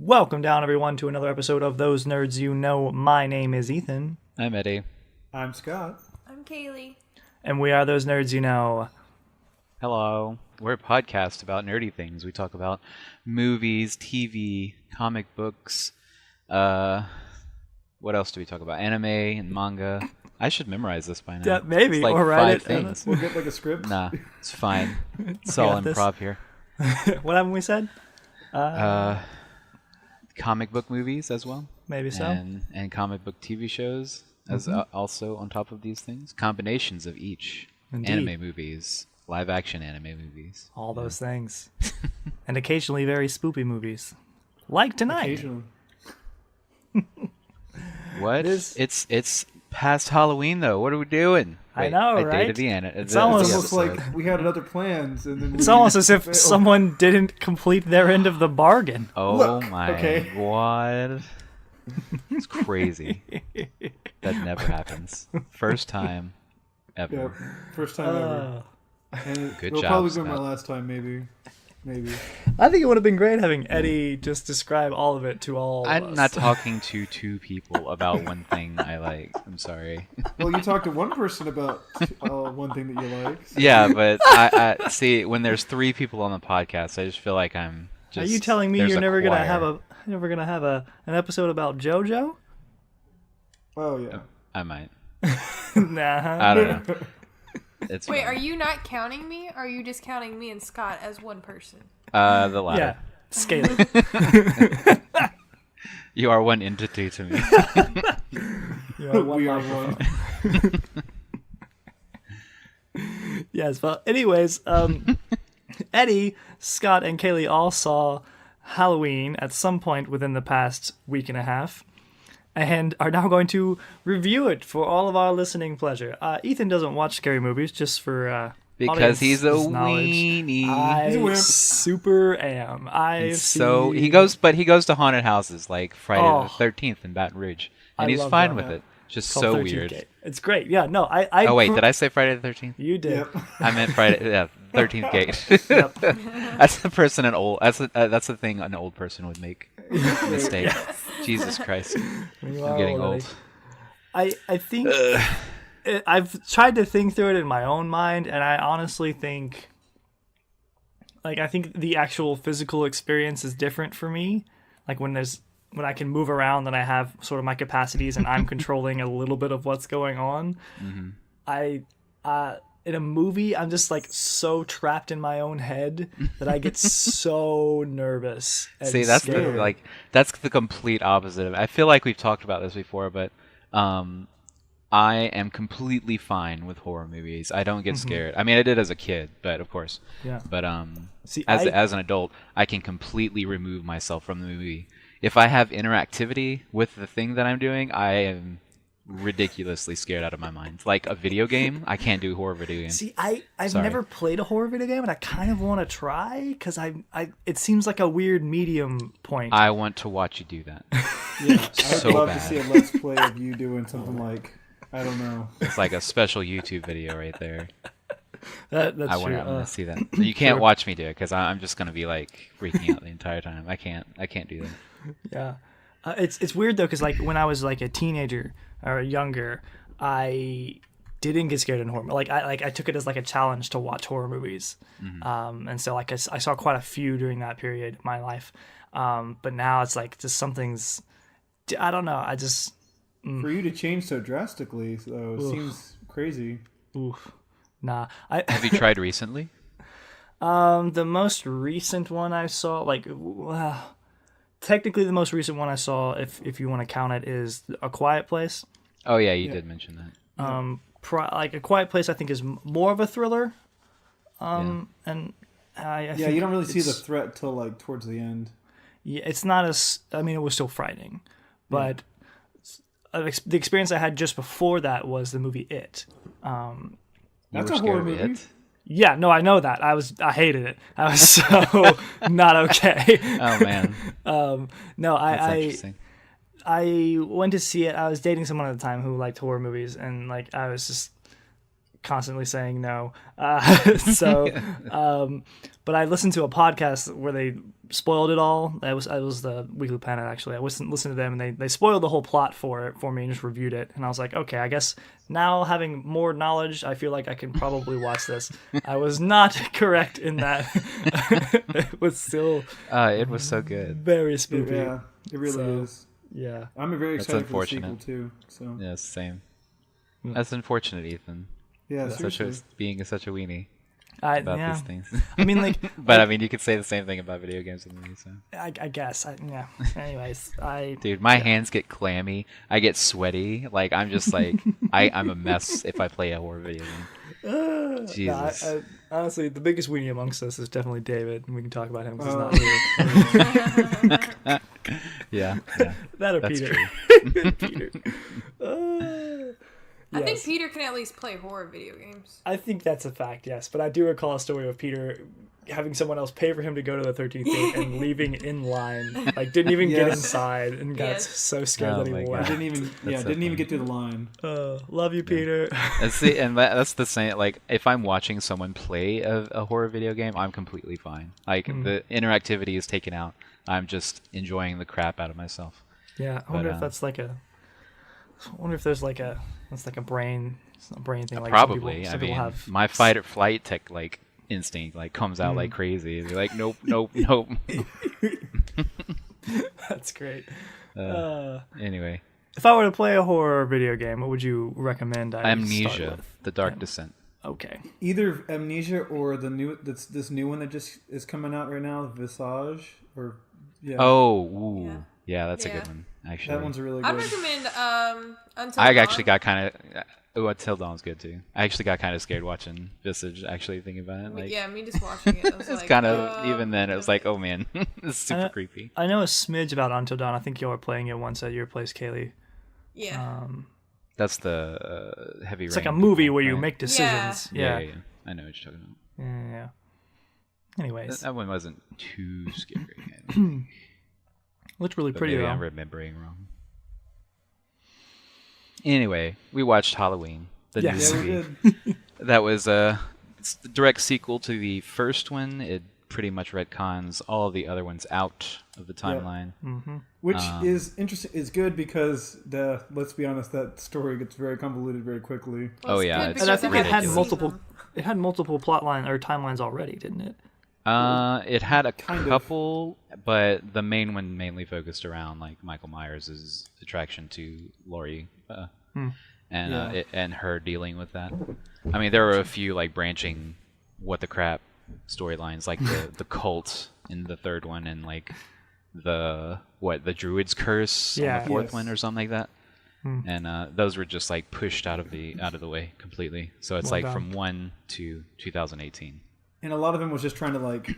Welcome down, everyone, to another episode of Those Nerds You Know. My name is Ethan. I'm Eddie. I'm Scott. I'm Kaylee. And we are Those Nerds You Know. Hello. We're a podcast about nerdy things. We talk about movies, TV, comic books. What else do we talk about? Anime and manga. I should memorize this by now. Yeah, maybe. It's like or write five it. things. We'll get like a script. Nah, it's fine. It's all got this. improv here. What haven't we said? Comic book movies as well. Maybe so. And comic book TV shows as also on top of these things. Combinations of each. Indeed. Anime movies. Live action anime movies. All those things. And occasionally very spoopy movies. Like tonight. Occasionally. What? It is- It's past Halloween though. What are we doing? I know, I right? dated the end. It's almost- It's almost like we had other plans, and then It's almost as if someone didn't complete their end of the bargain. Oh Look, my okay. what? It's crazy. That never happens. First time ever. Yeah, first time ever. And Good it'll job, probably be my Scott. last time, maybe. I think it would have been great having Eddie just describe all of it to all of I'm us. not talking to two people about one thing I like. I'm sorry. Well, you talked to one person about one thing that you like. Yeah, but I see when there's three people on the podcast, I just feel like I'm just. Are you telling me there's you're a never gonna choir. have an episode about JoJo? Oh yeah. I might. Nah. I don't know. It's Wait, fine. are you not counting me? Or are you just counting me and Scott as one person? The latter. Yeah. Skaleigh. You are one entity to me. You know, We are one. Yes, well, anyways, Eddie, Scott, and Kaylee all saw Halloween at some point within the past week and a half, and are now going to review it for all of our listening pleasure. Ethan doesn't watch scary movies, just for Because he's a audience's knowledge. weenie. I He's a wimp. super am. So he goes to haunted houses like Friday Oh. the 13th in Baton Rouge, I and he's love fine that. with it. Just called so 13th weird. Gate. It's great. Yeah, no, I Oh wait, did I say Friday the 13th? You did. Yep. I meant Friday. Yeah, 13th Gate. Yep. That's the person an old. That's the thing an old person would make mistake. Jesus Christ, You I'm are getting already. old. I think I've tried to think through it in my own mind, and I honestly think, I think the actual physical experience is different for me. Like when I can move around and I have sort of my capacities and I'm controlling a little bit of what's going on. In a movie, I'm just so trapped in my own head that I get so nervous. And See, that's scared. that's the complete opposite of it. I feel like we've talked about this before, but I am completely fine with horror movies. I don't get scared. I mean, I did as a kid, but of course. Yeah. But See, as an adult, I can completely remove myself from the movie. If I have interactivity with the thing that I'm doing, I am ridiculously scared out of my mind. Like a video game, I can't do horror video games. See, I've Sorry. never played a horror video game, and I kind of want to try because it seems like a weird medium point. I want to watch you do that. Yeah. I would So love bad. to see a let's play of you doing something like, I don't know. It's like a special YouTube video right there. That's I true. want to see that. You can't watch me do it because I'm just gonna be freaking out the entire time. I can't do that. Yeah, it's weird though because when I was a teenager or younger, I didn't get scared in horror. I took it as a challenge to watch horror movies, and so I saw quite a few during that period of my life. But now it's just something's, I don't know. I just For you to change so drastically, though, seems crazy. oof, nah. Have you tried recently? The most recent one I saw, technically the most recent one I saw, if you want to count it, is A Quiet Place. Oh yeah, you did mention that. A Quiet Place, I think, is more of a thriller. Yeah. And Yeah, you don't really see the threat till towards the end. Yeah, it's not as. I mean, it was still frightening, but the experience I had just before that was the movie It. You That's were a horror scared of movie. it? Yeah, no, I know that. I hated it. I was so not okay. Oh man, No, that's interesting. I went to see it. I was dating someone at the time who liked horror movies, and I was just constantly saying no. But I listened to a podcast where they spoiled it all. I was the Weekly Planet actually. I listened to them, and they spoiled the whole plot for me and just reviewed it. And I was like, okay, I guess now having more knowledge, I feel like I can probably watch this. I was not correct in that. It was still. It was so good. Very spooky. Yeah, it really is. Yeah. I'm very excited for the sequel too. So Yeah, same. That's unfortunate, Ethan. yeah, Such seriously. being such a weenie I about yeah. these things. I mean, like, But I mean, you could say the same thing about video games with me. So. I guess. Yeah. Anyways, Dude, my hands get clammy. I get sweaty. Like I'm just like I'm a mess if I play a horror video game. Jesus. I, honestly, the biggest weenie amongst us is definitely David, and we can talk about him because he's not here. Yeah. That or That's Peter. true. Peter. I think Yes. Peter can at least play horror video games. I think that's a fact, yes. But I do recall a story of Peter having someone else pay for him to go to the 13th gate and leaving in line. Like, didn't even get Yes. inside and got Yes. so scared Oh that my he God. left. Didn't even That's so even funny. get through the line. Love you, Peter. And that's the same. Like if I'm watching someone play a horror video game, I'm completely fine. Like the interactivity is taken out. I'm just enjoying the crap out of myself. Yeah, I wonder But, if that's like a... I wonder if there's like a... It's like a brain... It's not a brain thing. Like Probably. Some people I mean, have... my fight or flight tech like instinct like comes out like crazy. They're like, nope. That's great. Anyway, If I were to play a horror video game, what would you recommend I start Amnesia: with? The Dark Descent. Okay. Either Amnesia or this new one that just is coming out right now, Visage, or yeah, Yeah, that's a Yeah. good one. Actually, that one's a really I'd good. recommend Until I Dawn. actually got kind of. Until Dawn's good too. I actually got kind of scared watching Visage. Actually, thinking about it, like Yeah, me just watching it. I was it's like, kind of even then it was like, oh man, it's super creepy. I know a smidge about Until Dawn. I think y'all were playing it once at your place, Kaylee. Yeah. That's the heavy. It's like a movie where you make decisions. Yeah. Yeah. I know what you're talking about. Yeah. Anyways, That one wasn't too scary. looked really But pretty maybe though. I'm remembering wrong. Anyway, we watched Halloween, the Yes. Yeah, new we movie. did. That was it's the direct sequel to the first one. It pretty much retcons all of the other ones out of the timeline. Which is interesting. Is good because let's be honest, that story gets very convoluted very quickly. Oh, it's yeah, good it's And I because think I it had haven't seen multiple. them. It had multiple plot line or timelines already, didn't it? It had a Kind of. couple, but the main one mainly focused around like Michael Myers' attraction to Laurie, and her dealing with that. I mean, there were a few like branching what the crap storylines, like the cult in the third one, and like the druid's curse on Yeah. the fourth Yes. one or something like that. And those were just like pushed out of the way completely. So it's Well like done. from 1 to 2018. And a lot of them was just trying to like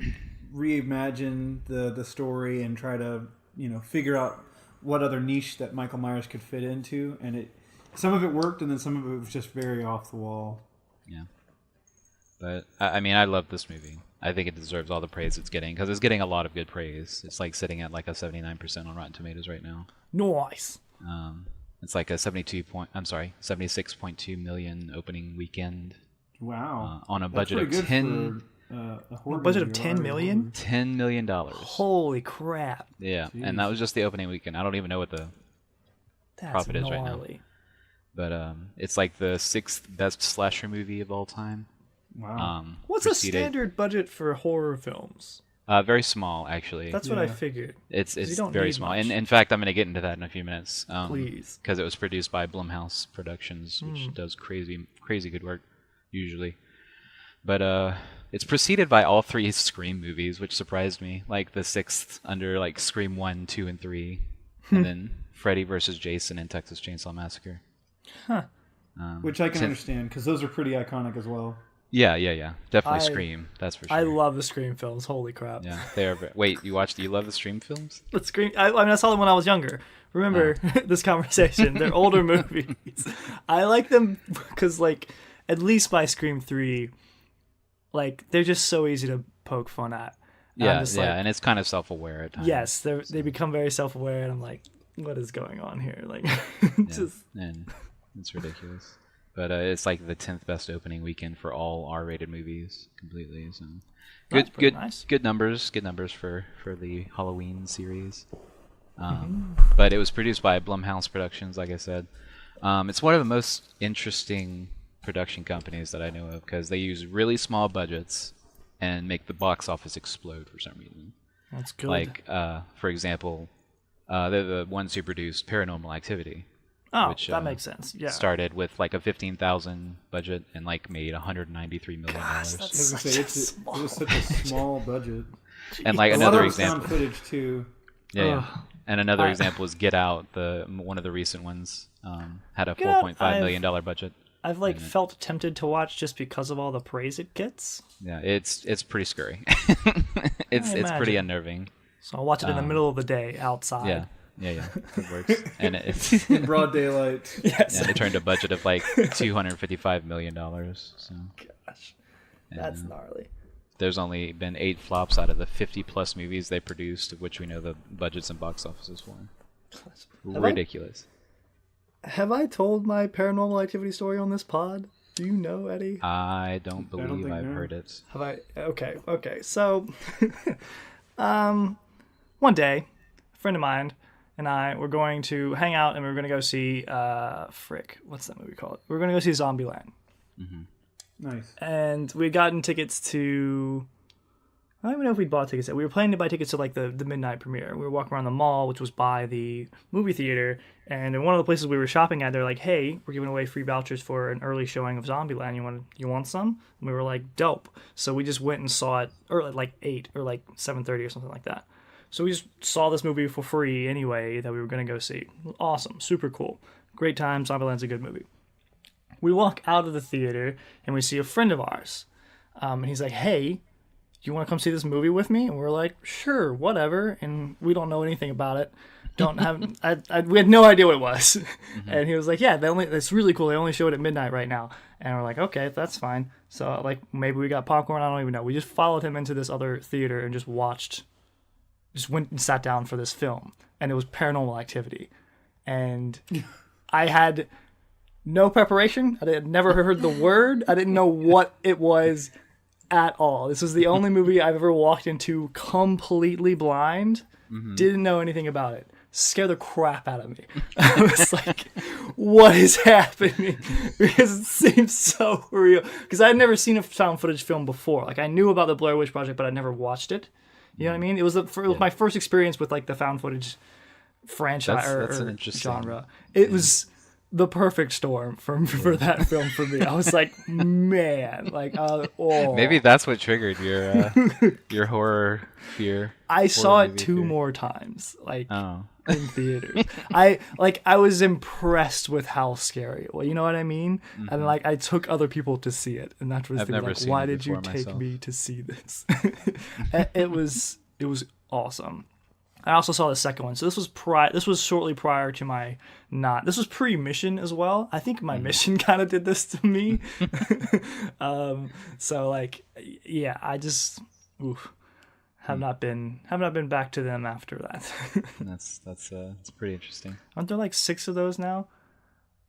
reimagine the story and try to figure out what other niche that Michael Myers could fit into, and some of it worked, and then some of it was just very off the wall. Yeah. But, I mean, I love this movie. I think it deserves all the praise it's getting, because it's getting a lot of good praise. It's like sitting at like a 79% on Rotten Tomatoes right now. Nice. It's like a 76.2 million opening weekend Wow, on a That's budget pretty of good 10 for, a horror Budget of movie, 10 or million? $10 million. Holy crap! Yeah, and that was just the opening weekend. I don't even know what the That's profit is right now. gnarly. But it's like the 6th best slasher movie of all time. Wow. What's a preceded- standard budget for horror films? Very small, actually. That's what I Yeah. figured. It's you don't very need small. much. And in fact, I'm going to get into that in a few minutes. Please. Because it was produced by Blumhouse Productions, which does crazy good work usually. But it's preceded by all 3 Scream movies, which surprised me. Like the 6th under like Scream 1, 2, and 3, and then Freddy vs. Jason and Texas Chainsaw Massacre. Which I can understand because those are pretty iconic as well. Yeah. Definitely I- Scream. That's for sure. I love the Scream films. Holy crap! Yeah, they are. Wait, you love the Scream films? The Scream. I mean, I saw them when I was younger. Remember this conversation? They're older movies. I like them because, like, at least by Scream 3, like they're just so easy to poke fun at. And I'm Yeah, just yeah, like, and it's kind of self-aware at times. yes, they become very self-aware, and I'm like, what is going on here? Like, Yeah, just and it's ridiculous. but it's like the 10th best opening weekend for all R-rated movies completely. So That's pretty nice. good numbers for the Halloween series. But it was produced by Blumhouse Productions, like I said. It's one of the most interesting production companies that I know of because they use really small budgets and make the box office explode for some reason. That's good. Like, for example, they're the ones who produced Paranormal Activity. Oh, which, that makes sense. Yeah. Started with like a $15,000 budget and like made $193 million. Gosh, I that's was gonna say, it was such a small budget. And like A lot another of example, found footage too. yeah. And another I- example is Get Out, one of the recent ones, had a Get Out, $4.5 million budget. I've like felt tempted to watch just because of all the praise it gets. Yeah, it's pretty scary. it's imagine. pretty unnerving. So I'll watch it in the middle of the day outside. Yeah, it works. And it's In broad daylight. Yes. yeah, they turned a budget of like $255 million. So Gosh, that's gnarly. there's only been 8 flops out of the 50+ movies they produced, of which we know the budgets and box offices for. Ridiculous. Have I told my Paranormal Activity story on this pod? Do you know, Eddie? I don't believe think I've no. heard it. Have I? Okay. So, one day, a friend of mine and I were going to hang out, and we were going to go see, what's that movie called? We were going to go see Zombieland. Nice. And we had gotten tickets to, I don't even know if we'd bought tickets yet. We were planning to buy tickets to like the midnight premiere. We were walking around the mall, which was by the movie theater, and in one of the places we were shopping at, they're like, "Hey, we're giving away free vouchers for an early showing of Zombieland. You want some?" And we were like, "Dope!" So we just went and saw it early, like 8 or like 7:30 or something like that. So we just saw this movie for free anyway that we were gonna go see. Awesome, super cool, great time. Zombieland's a good movie. We walk out of the theater and we see a friend of ours, and he's like, "Hey, you want to come see this movie with me?" And we're like, "Sure, whatever." And we don't know anything about it. Don't have. We had no idea what it was. And he was like, "Yeah, that's really cool. They only show it at midnight right now." And we're like, "Okay, that's fine." So like maybe we got popcorn. I don't even know. We just followed him into this other theater and just went and sat down for this film, and it was Paranormal Activity. And I had no preparation. I had never heard the word. I didn't know what it was at all. This was the only movie I've ever walked into completely blind. Didn't know anything about it. Scared the crap out of me. I was like, what is happening? Because it seems so real. Because I had never seen a found footage film before. Like, I knew about the Blair Witch Project, but I'd never watched it. You know what I mean? It was my first experience with like the found footage franchise That's an or interesting genre. It was the perfect storm for that film for me. I was like, man, like, oh. Maybe that's what triggered your horror fear. I saw it movie 2 fear. more times, like Oh. in theaters. I was impressed with how scary it was. You know what I mean? And like I took other people to see it, and that was I've the never like, seen why it did you before take myself. me to see this? It was awesome. I also saw the second one. So this was shortly prior to my this was pre-mission as well. I think my mission kind of did this to me. So like, yeah, I just have not been back to them after that. That's pretty interesting. Aren't there like 6 of those now?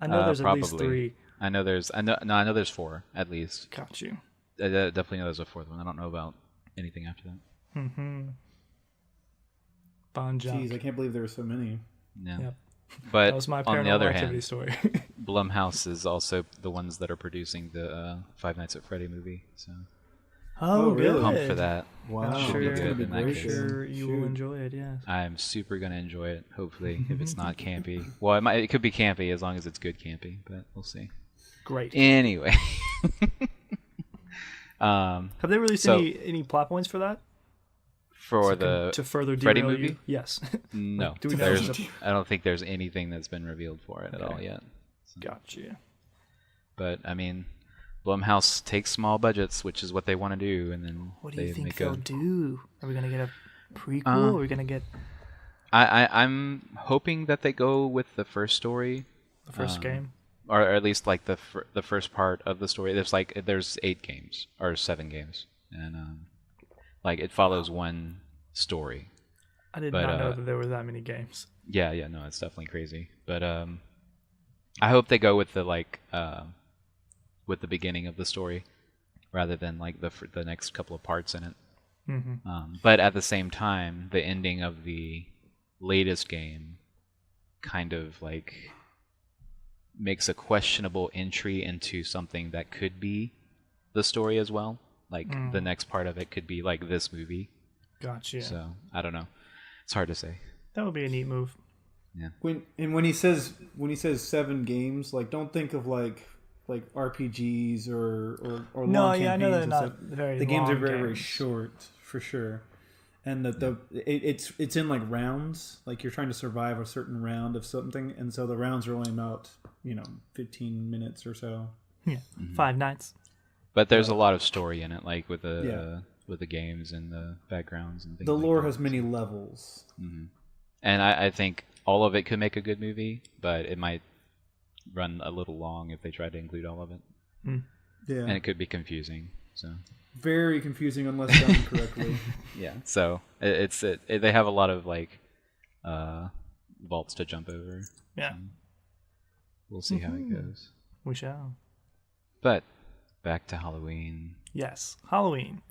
I know there's probably. at least 3. I know there's 4 at least. Got you. I definitely know there's a 4th one. I don't know about anything after that. Bon Jeez, I Jovi. can't believe there were so many. Yeah. Yep. But That was my on the Paranormal other Activity hand, story. Blumhouse is also the ones that are producing the Five Nights at Freddy movie. So Oh, really? good. pumped for that. Wow, Should Sure, be that's good gonna be in that great. case. Sure, you will Shoot. enjoy it. Yes. I'm super gonna enjoy it. Hopefully, if it's not campy. Well, it could be campy as long as it's good campy, but we'll see. Great. Anyway, Have they released so- any plot points for that? for To further Freddy derail movie? you? Yes. no, Do we know I don't think there's anything that's been revealed for it at all yet. Gotcha. But I mean, Blumhouse takes small budgets, which is what they want to do, and then What do they you think make they'll a. do? Are we gonna get a prequel? Are we gonna get I'm hoping that they go with the first story, the first game? or at least like the first part of the story. There's 8 games or 7 games, and like it follows one story. I did but, not know that there were that many games. Yeah, no, it's definitely crazy. But I hope they go with the with the beginning of the story, rather than like the next couple of parts in it. But at the same time, the ending of the latest game kind of like makes a questionable entry into something that could be the story as well. Like the next part of it could be like this movie. Gotcha. So I don't know. It's hard to say. That would be a neat move. Yeah. When he says 7 games, like don't think of like RPGs or long No, campaigns. yeah, I know they're and not stuff. very. The games long are very games. short for sure, and it's in like rounds. Like you're trying to survive a certain round of something, and so the rounds are only about 15 minutes or so. Yeah, 5 nights. But there's a lot of story in it, like with the games and the backgrounds and things. The like lore that. has many levels. And I think all of it could make a good movie, but it might run a little long if they try to include all of it. Yeah, And it could be confusing. So very confusing unless done correctly. yeah, so they have a lot of like vaults to jump over. Yeah, We'll see how it goes. we shall. But back to Halloween. Yes, Halloween.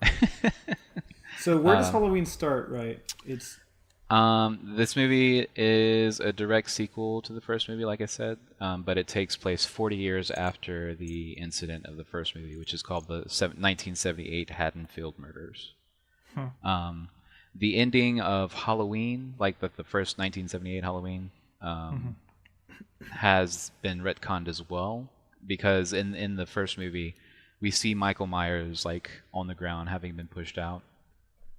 So where does Halloween start? Right, it's This movie is a direct sequel to the first movie, like I said, but it takes place 40 years after the incident of the first movie, which is called the 1978 Haddonfield Murders. The ending of Halloween, like the first 1978 Halloween, has been retconned as well, because in the first movie, we see Michael Myers like on the ground, having been pushed out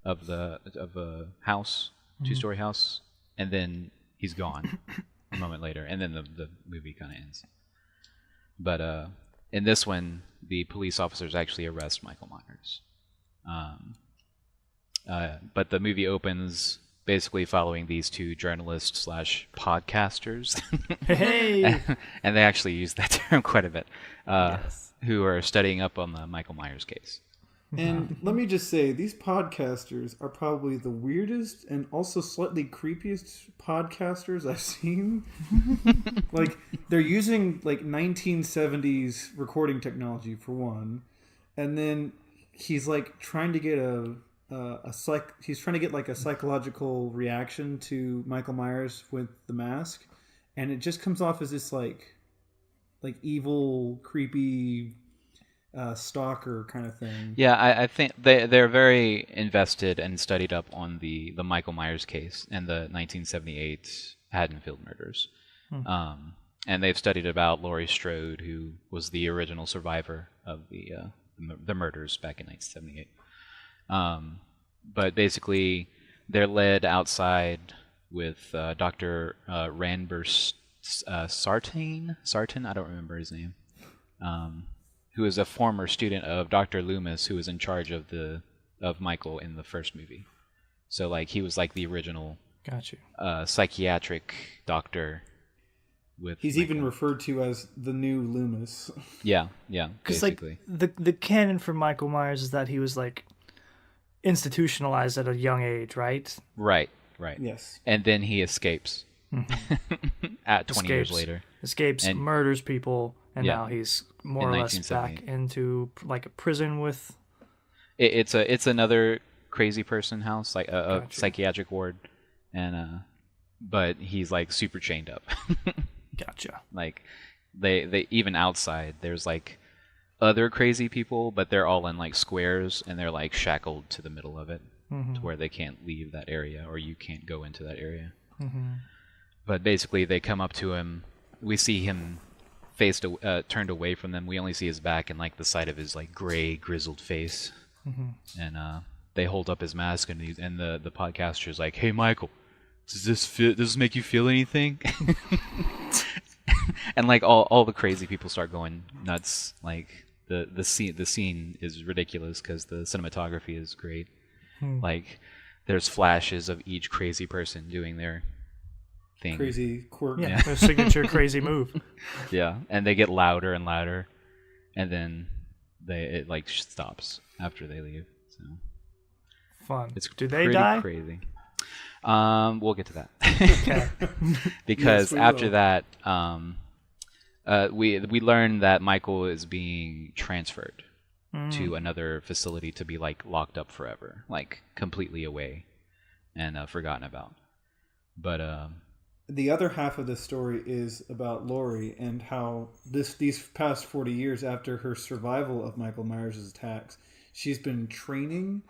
of a house. 2-story house, and then he's gone a moment later, and then the movie kind of ends. But in this one, the police officers actually arrest Michael Myers. But the movie opens basically following these 2 journalists / podcasters. Hey! And they actually use that term quite a bit, Yes. who are studying up on the Michael Myers case. And let me just say, these podcasters are probably the weirdest and also slightly creepiest podcasters I've seen. Like, they're using, like, 1970s recording technology, for one. And then he's, like, trying to get he's trying to get, like, a psychological reaction to Michael Myers with the mask. And it just comes off as this, like evil, creepy... stalker kind of thing. Yeah, I think they're very invested and studied up on the Michael Myers case and the 1978 Haddonfield murders. And they've studied about Laurie Strode, who was the original survivor of the murders back in 1978. But basically, they're led outside with Dr. Ranbir Sartain, I don't remember his name, who is a former student of Dr. Loomis, who was in charge of Michael in the first movie. So like he was like the original Got you. Psychiatric doctor. He's Michael. even referred to as the new Loomis. Yeah, Because like basically. the canon for Michael Myers is that he was like institutionalized at a young age, right? Right. Yes. And then he escapes at 20 years Escapes. later. Escapes, And- murders people, and Yeah. now he's more In or less back 1978. into like a prison with. It's another crazy person house, like a Gotcha. psychiatric ward, and but he's like super chained up. Gotcha. Like they even outside there's like other crazy people, but they're all in like squares and they're like shackled to the middle of it to where they can't leave that area, or you can't go into that area. But basically they come up to him. We see him turned away from them. We only see his back and like the side of his like gray grizzled face. And they hold up his mask, and the podcaster's like, "Hey Michael, does this make you feel anything?" And like all the crazy people start going nuts. Like the scene is ridiculous because the cinematography is great. Like there's flashes of each crazy person doing their thing. Crazy quirk. Yeah, their signature crazy move. Yeah, and they get louder and louder, and then it like stops after they leave. So Fun. it's Do they pretty die? crazy. We'll get to that. Okay. Because Yes, we after will. that, we learn that Michael is being transferred to another facility to be like locked up forever, like completely away and forgotten about. But the other half of the story is about Lori and how these past 40 years after her survival of Michael Myers' attacks, she's been training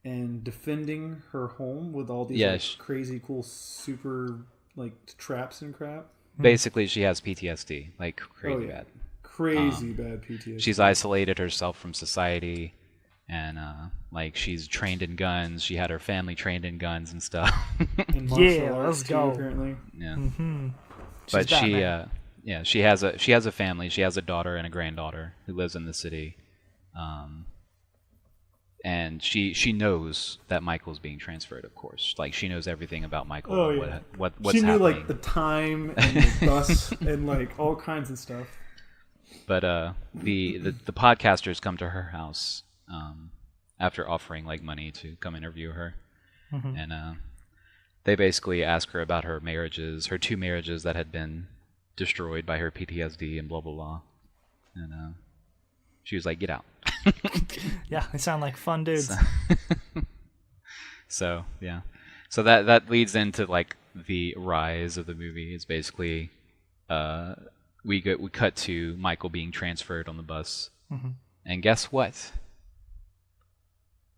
and defending her home with all these like, crazy cool super like traps and crap. Basically, she has PTSD, like crazy bad. Crazy bad PTSD. She's isolated herself from society, and like she's trained in guns. She had her family trained in guns and stuff. And martial arts let's go. too, apparently. Yeah. But she has a family. She has a daughter and a granddaughter who lives in the city. And she knows that Michael's being transferred, of course. Like, she knows everything about Michael. Oh, and yeah. what's she knew happening. like the time and the bus and like all kinds of stuff. But the podcasters come to her house after offering like money to come interview her, and they basically ask her about her marriages, her 2 marriages that had been destroyed by her PTSD and blah blah blah, and she was like, "Get out." Yeah, they sound like fun dudes. So yeah, so that leads into like the rise of the movie. It's basically we cut to Michael being transferred on the bus, and guess what?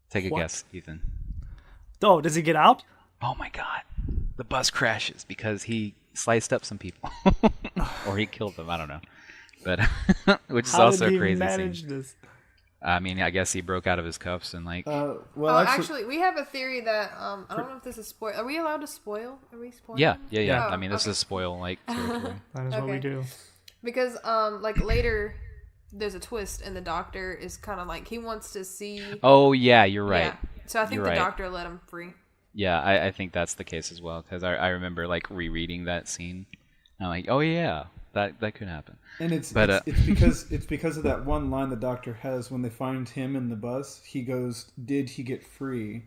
Take a guess, Ethan. Oh, does he get out? Oh my God, the bus crashes because he sliced up some people, or he killed them. I don't know, but which is also a crazy manage scene. this? I mean, I guess he broke out of his cuffs and like. Well, actually, we have a theory that I don't know if this is spoil. Are we allowed to spoil? Are we spoiling? Yeah. Oh, I mean, this is spoil like territory. That is what we do. Because like later, there's a twist, and the doctor is kind of like he wants to see. Oh yeah, you're right. Yeah. So I think You're the right. doctor let him free. Yeah, I think that's the case as well, because I remember like rereading that scene. And I'm like, oh yeah, that could happen. And it's because of that one line the doctor has when they find him in the bus. He goes, "Did he get free?"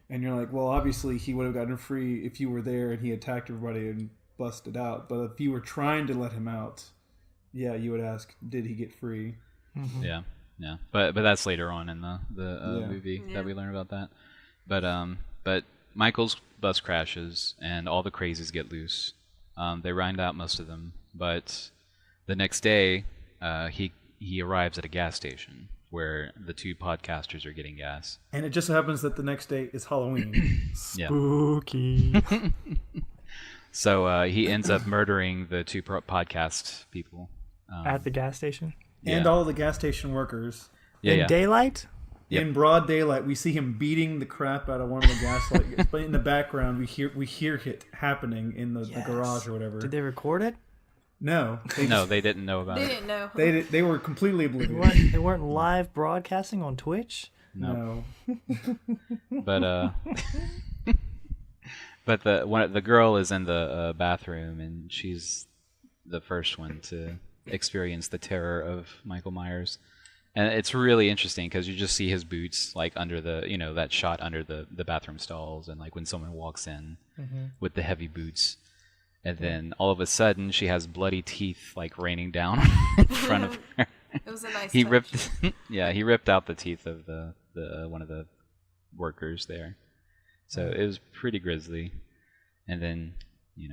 And you're like, well, obviously he would have gotten free if you were there and he attacked everybody and busted out. But if you were trying to let him out, yeah, you would ask, "Did he get free?" Yeah. But that's later on in the movie that we learn about that. But Michael's bus crashes and all the crazies get loose. They round out most of them, but the next day he arrives at a gas station where the 2 podcasters are getting gas. And it just so happens that the next day is Halloween. Spooky. So he ends up murdering the 2 podcast people At the gas station? And all the gas station workers. In daylight? Yep. In broad daylight, we see him beating the crap out of one of the gas lights. But in the background, we hear it happening in the garage or whatever. Did they record it? No. They didn't know about They it. didn't know. They were completely oblivious. They weren't live broadcasting on Twitch? No. But but the girl is in the bathroom, and she's the first one to experience the terror of Michael Myers. And it's really interesting because you just see his boots like under the, that shot under the bathroom stalls, and like when someone walks in with the heavy boots, and then all of a sudden she has bloody teeth like raining down in front of her. It was a nice. He touch. ripped out the teeth of the one of the workers there, so it was pretty grisly. And then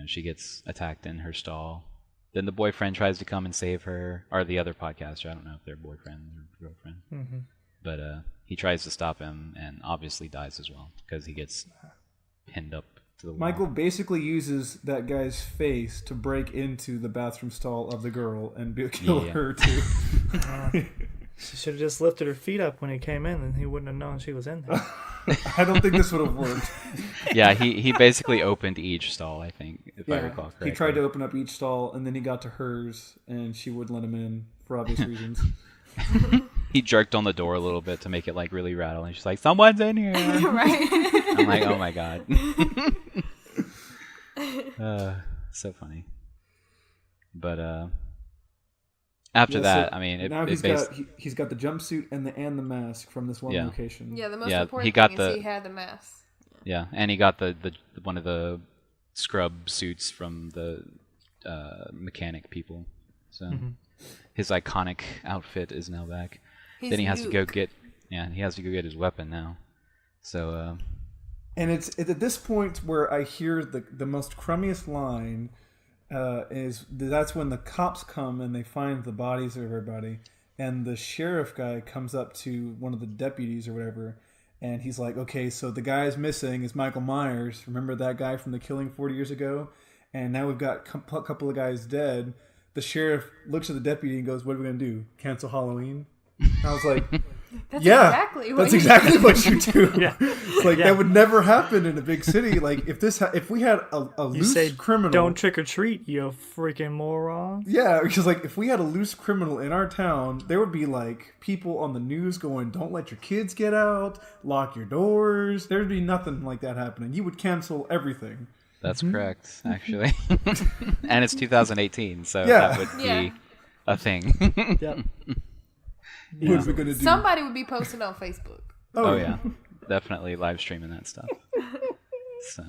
she gets attacked in her stall. Then the boyfriend tries to come and save her, or the other podcaster. I don't know if they're boyfriend or girlfriend. But he tries to stop him and obviously dies as well because he gets pinned up to the wall. Michael basically uses that guy's face to break into the bathroom stall of the girl and kill her too. She should have just lifted her feet up when he came in, and he wouldn't have known she was in there. I don't think this would have worked. Yeah, he basically opened each stall, I think, if I recall correctly. He tried to open up each stall, and then he got to hers, and she wouldn't let him in for obvious reasons. He jerked on the door a little bit to make it like really rattle, and she's like, "Someone's in here!" Right. I'm like, "Oh my god!" So funny. But after that, I mean, now he's got the jumpsuit and the mask from this one location. Yeah, the most he important got thing is he had the mask. Yeah, and he got the one of the scrub suits from the mechanic people. So his iconic outfit is now back. He's Then he has to go Luke. get his weapon now. So And it's at this point where I hear the most crummiest line that's when the cops come and they find the bodies of everybody, and the sheriff guy comes up to one of the deputies or whatever, and he's like, okay, so the guy's missing is Michael Myers. Remember that guy from The Killing 40 years ago? And now we've got a couple of guys dead. The sheriff looks at the deputy and goes, what are we going to do? Cancel Halloween? And I was like... That's yeah, exactly what that's you exactly do. what you do. Yeah. It's like that would never happen in a big city. Like if we had a You loose say criminal, don't trick or treat, you freaking moron. yeah, because like if we had a loose criminal in our town, there would be like people on the news going, "Don't let your kids get out, lock your doors." There'd be nothing like that happening. You would cancel everything. that's correct, actually. And it's 2018, so Yeah. that would Yeah. be a thing. Yep. What are we gonna do? Somebody would be posting on Facebook. Oh yeah, definitely live streaming that stuff. So,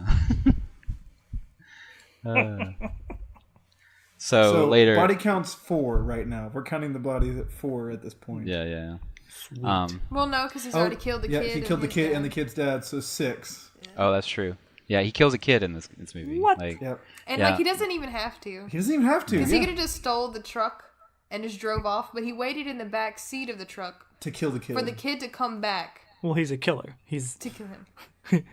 so later, body count's 4 right now. We're counting the bodies at 4 at this point. yeah. Well, no, because he's already killed the yeah, kid. he killed the his kid dad. and the kid's dad, so 6. Oh, that's true. Yeah, he kills a kid in this movie. What? Like, Yep. And Yeah. like he doesn't even have to. He doesn't even have to. Because Yeah. he could have just stole the truck and just drove off, but he waited in the back seat of the truck to kill the kid. for the kid to come back Well, he's a killer. He's to kill him.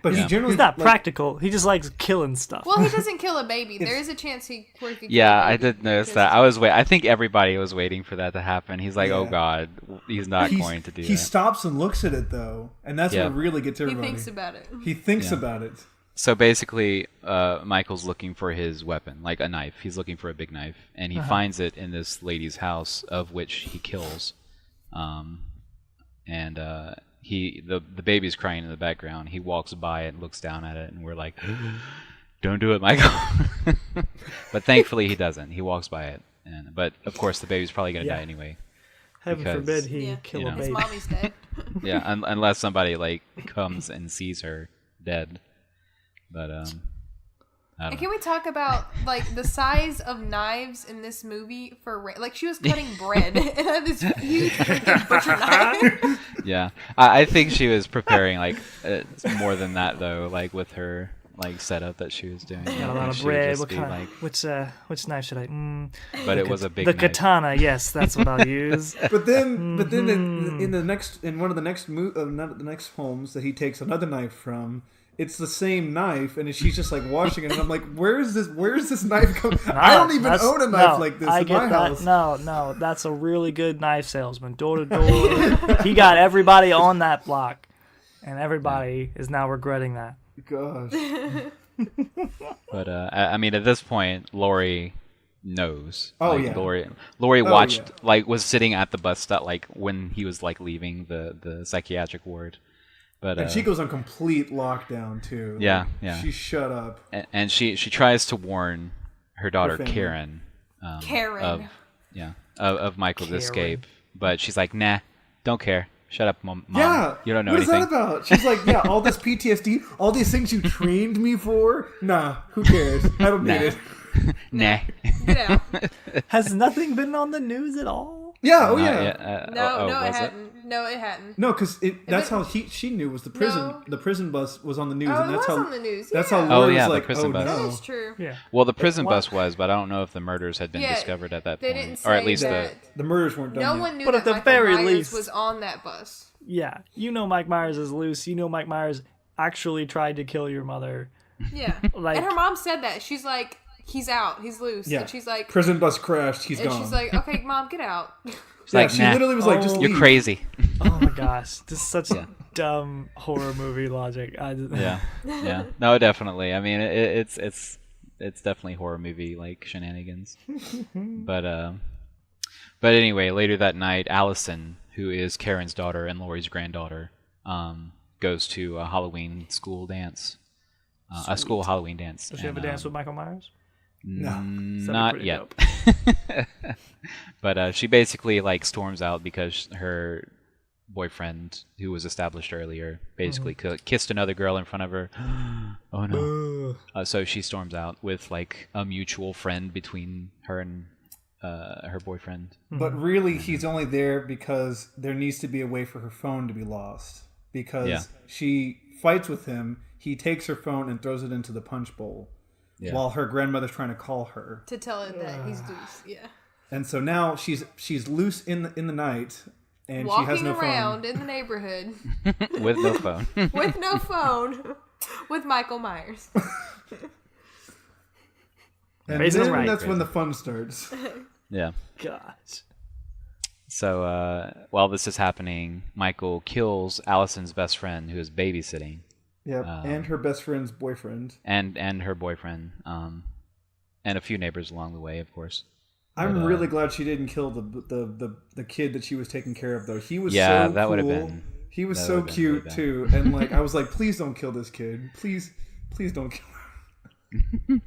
But he generally he's not like, practical. He just likes killing stuff. Well, he doesn't kill a baby. There is a chance he could kill yeah, a I baby. did notice that. I think everybody was waiting for that to happen. He's like, oh Yeah. god, he's not going to do He that. stops and looks at it though, and that's Yeah. what really gets He everybody. thinks about it. He thinks Yeah. about it. So basically, Michael's looking for his weapon, like a knife. He's looking for a big knife, and he finds it in this lady's house, of which he kills. And the baby's crying in the background. He walks by it, looks down at it, and we're like, "Don't do it, Michael." But thankfully, he doesn't. He walks by it, but of course, the baby's probably gonna Yeah. die anyway. Heaven because- forbid he Yeah. kill You a know. His baby. mommy's dead. Yeah, unless somebody like comes and sees her dead. But I And don't can know. we talk about like the size of knives in this movie for like she was cutting bread and had this huge freaking butcher knife. Yeah, I think she was preparing like more than that though, like with her like setup that she was doing. Got a I lot think of she would bread. just What be, kind? like, Which knife should I? but it was a big the knife. katana. Yes, that's what I'll use. But then in one of the next homes that he takes another knife from, it's the same knife, and she's just like washing it, and I'm like, where's this knife coming? I don't even That's- own a knife no, like this I in get my that. house. No, that's a really good knife salesman. Door to door. He got everybody on that block, and everybody is now regretting that. Gosh. But I mean, at this point, Lori knows. Oh, like, yeah. Lori watched, yeah. like, was sitting at the bus stop, like when he was like leaving the psychiatric ward. But And she goes on complete lockdown too. Yeah, Like, yeah. She's shut up. and she tries to warn her daughter family. Karen. Karen. Of Michael's Karen. escape, but she's like, nah, don't care. Shut up, mom. Yeah. You don't know what anything. What is that about? She's like, yeah, all this PTSD, all these things you trained me for. Nah, who cares? I don't need it. Nah. Get out. Has nothing been on the news at all? Yeah. Oh Not yeah. yet. No, no, it was hadn't. No, it hadn't. No, because that's it- how she knew was the prison. No. The prison bus was on the news, Oh, and it that's was how on the news. that's yeah. how Lori yeah, was the like, prison oh bus. no. That is true. Yeah. Well, the prison bus was, but I don't know if the murders had been Yeah, discovered at that They point, didn't or at say least that. The murders weren't done. No yet. one knew But that at the Michael very Myers least- was on that bus. Yeah. You know Mike Myers is loose. You know Mike Myers actually tried to kill your mother. Yeah. Like- and her mom said that. She's like, he's out. He's loose. Yeah. And she's like, Prison bus crashed. He's and gone. she's like, okay, mom, get out. It's yeah, like, she nah, literally was like, just you're leave. crazy. Oh my gosh, this is such dumb horror movie logic. Yeah, yeah. No, definitely. I mean, it's definitely horror movie like shenanigans. But anyway, later that night, Allison, who is Karen's daughter and Lori's granddaughter, goes to a Halloween school dance, a school Halloween dance. Does she have a dance with Michael Myers? No. Not pretty yet. dope. But she basically like storms out because her boyfriend, who was established earlier, basically kissed another girl in front of her. Oh no! So she storms out with like a mutual friend between her and her boyfriend. But really, he's only there because there needs to be a way for her phone to be lost. Because she fights with him, he takes her phone and throws it into the punch bowl. Yeah. While her grandmother's trying to call her. To tell it that he's loose, yeah. And so now she's loose in the night, and walking she has no around phone. in the neighborhood. With no phone. With no phone. With Michael Myers. And then that's when the fun starts. Yeah. Gosh. So while this is happening, Michael kills Allison's best friend who is babysitting. Yep, and her best friend's boyfriend. And her boyfriend. And a few neighbors along the way, of course. I'm really glad she didn't kill the kid that she was taking care of, though. He was that so cool. would have been. He was so cute really too, and like I was like, please don't kill this kid. Please don't kill him.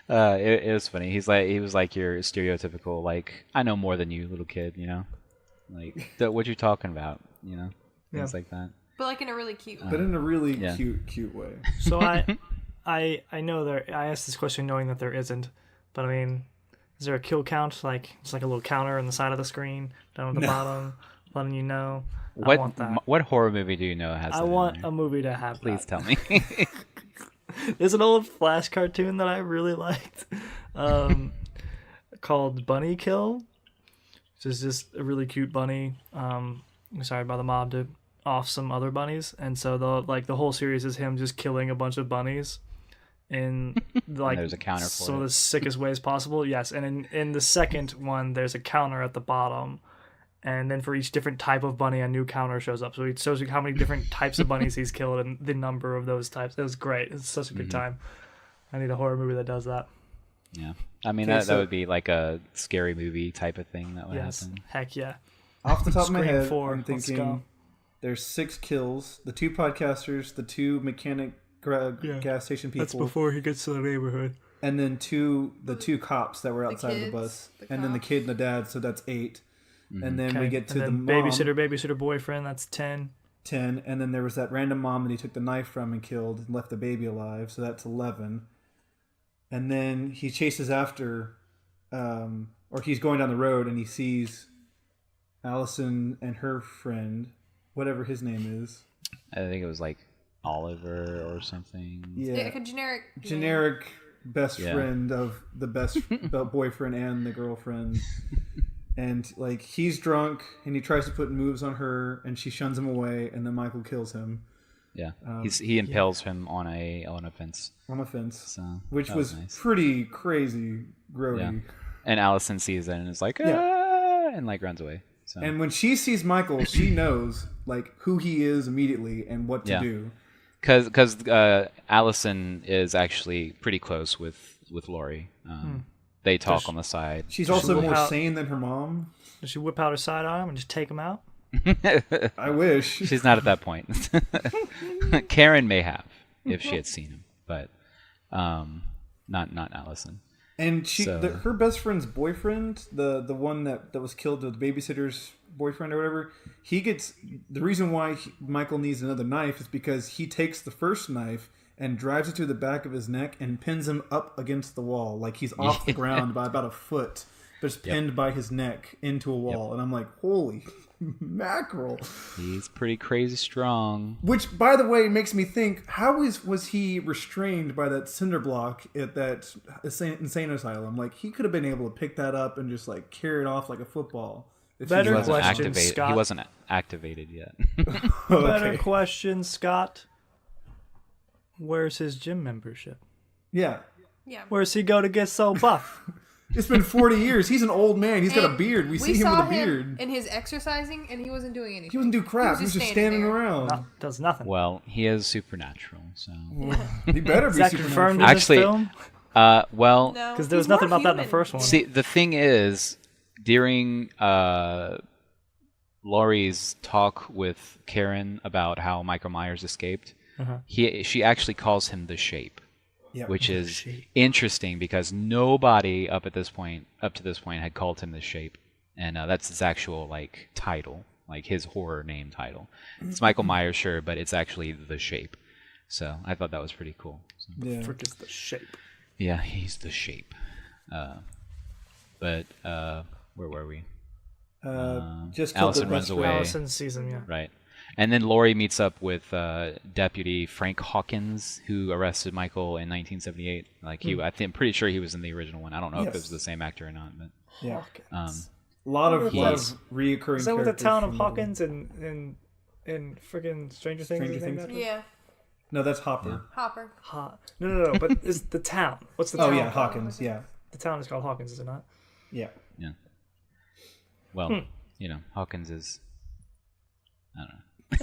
It was funny. He was like your stereotypical like I know more than you, little kid. You know, like what you talking about. You know, things like that. But like in a really cute way. But in a really cute way. So I know I asked this question knowing that there isn't, but I mean, is there a kill count? Like just like a little counter on the side of the screen down at the bottom, letting you know. I want that. What horror movie do you know has? I want a movie to have. Please tell me. There's an old Flash cartoon that I really liked, called Bunny Kill, which is just a really cute bunny. Decided by the mob to off some other bunnies, and so the whole series is him just killing a bunch of bunnies in like there's a counter for some of the sickest ways possible. Yes, and in the second one, there's a counter at the bottom. And then for each different type of bunny, a new counter shows up. So it shows you how many different types of bunnies he's killed and the number of those types. It was great. It's such a good time. I need a horror movie that does that. Yeah. I mean, that would be like a scary movie type of thing that would happen. Heck yeah. Off the top of my head, 4. I'm thinking there's 6 kills. The 2 podcasters, the 2 mechanic gas station people. That's before he gets to the neighborhood. And then the 2 cops that were outside of the bus. And then the kid and the dad, so that's 8. And then we get to the mom. Babysitter, boyfriend, that's 10. 10. And then there was that random mom that he took the knife from and killed and left the baby alive, so that's 11. And then he chases after, or he's going down the road and he sees Allison and her friend, whatever his name is. I think it was like Oliver or something. Yeah, like a generic best friend of the best boyfriend and the girlfriend. And like he's drunk and he tries to put moves on her and she shuns him away and then Michael kills him. Yeah, he impales him on a fence. On a fence, so, which was nice. Pretty crazy, grody. Yeah. And Allison sees it and is like, and like runs away. So. And when she sees Michael, she knows like who he is immediately and what to do. Because Allison is actually pretty close with Laurie. They talk on the side. She's also more sane than her mom. Does she whip out her sidearm and just take him out? I wish. She's not at that point. Karen may have if she had seen him, but not Allison. And her best friend's boyfriend, the one that was killed, the babysitter's boyfriend or whatever, he gets the reason why Michael needs another knife is because he takes the first knife and drives it through the back of his neck and pins him up against the wall. Like he's off the ground by about a foot, but it's pinned by his neck into a wall. And I'm like, holy mackerel. He's pretty crazy strong. Which, by the way, makes me think, how was he restrained by that cinder block at that insane asylum? Like, he could have been able to pick that up and just, like, carry it off like a football. Better question, Scott. He wasn't activated yet. Better question, Scott. Where's his gym membership? Yeah. Where's he go to get so buff? It's been 40 years. He's an old man. He's got a beard. We see him with a beard. In his exercising, and he wasn't doing anything. He wasn't doing crap. He was just standing around. Does nothing. Well, he is supernatural, so he better be that supernatural. confirmed in this film? Well, because there was nothing about that in the first one. See, the thing is, during Laurie's talk with Karen about how Michael Myers escaped, she actually calls him the Shape, which is interesting because nobody up to this point had called him the Shape, and that's his actual like title, like his horror name title. It's Michael Myers, sure, but it's actually the Shape. So I thought that was pretty cool. So. The frick is the Shape? Yeah, he's the Shape. But where were we? Just killed Allison the runs best away. friend. Allison sees him, yeah. Right. And then Laurie meets up with Deputy Frank Hawkins, who arrested Michael in 1978. Like I'm pretty sure he was in the original one. I don't know if it was the same actor or not, but Yeah. Hawkins. A lot of He's- reoccurring. Is that with the characters town of from the- Hawkins in freaking Stranger Things? Stranger is named Things? after? Yeah, No, that's Hopper. Hopper. No. But it's the town. What's the Oh town? yeah, Hawkins. Yeah, The town is called Hawkins, is it not? yeah. yeah. Well, Hawkins is. I don't know.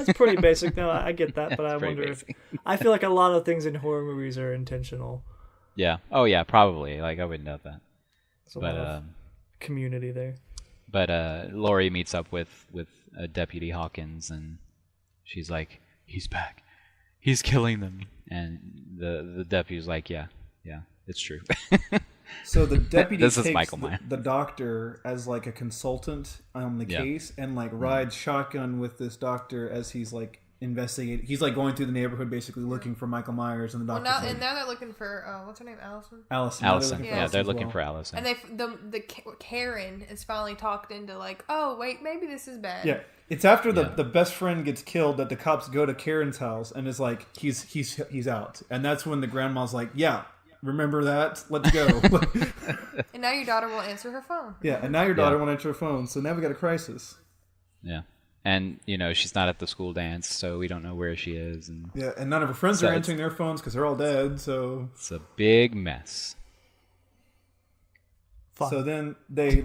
That's pretty basic. No, I get that, but I It's pretty wonder if basic. I feel like a lot of things in horror movies are intentional. Yeah. Oh yeah, probably. Like I wouldn't doubt that. There's a lot But of community there. Laurie meets up with Deputy Hawkins, and she's like, "He's back. He's killing them." And the deputy's like, "Yeah, it's true." So the deputy This is takes Michael Myers. the doctor as like a consultant on the Yeah. case, and like rides shotgun with this doctor as he's like investigating. He's like going through the neighborhood, basically looking for Michael Myers, and the Well, doctor's now like, they're looking for what's her name, Allison. Allison. Allison. They're looking for Yeah, Allison they're as looking well. for Allison. And the Karen is finally talked into like, oh wait, maybe this is bad. Yeah, it's after Yeah. the best friend gets killed that the cops go to Karen's house and is like, he's out, and that's when the grandma's like, yeah, remember that? Let's go. And now your daughter won't answer her phone. Yeah, and now your daughter Yeah. won't answer her phone, so now we got a crisis. Yeah. And she's not at the school dance, so we don't know where she is, and Yeah, and none of her friends So are it's- answering their phones because they're all dead. So it's a big mess. Fun. so then they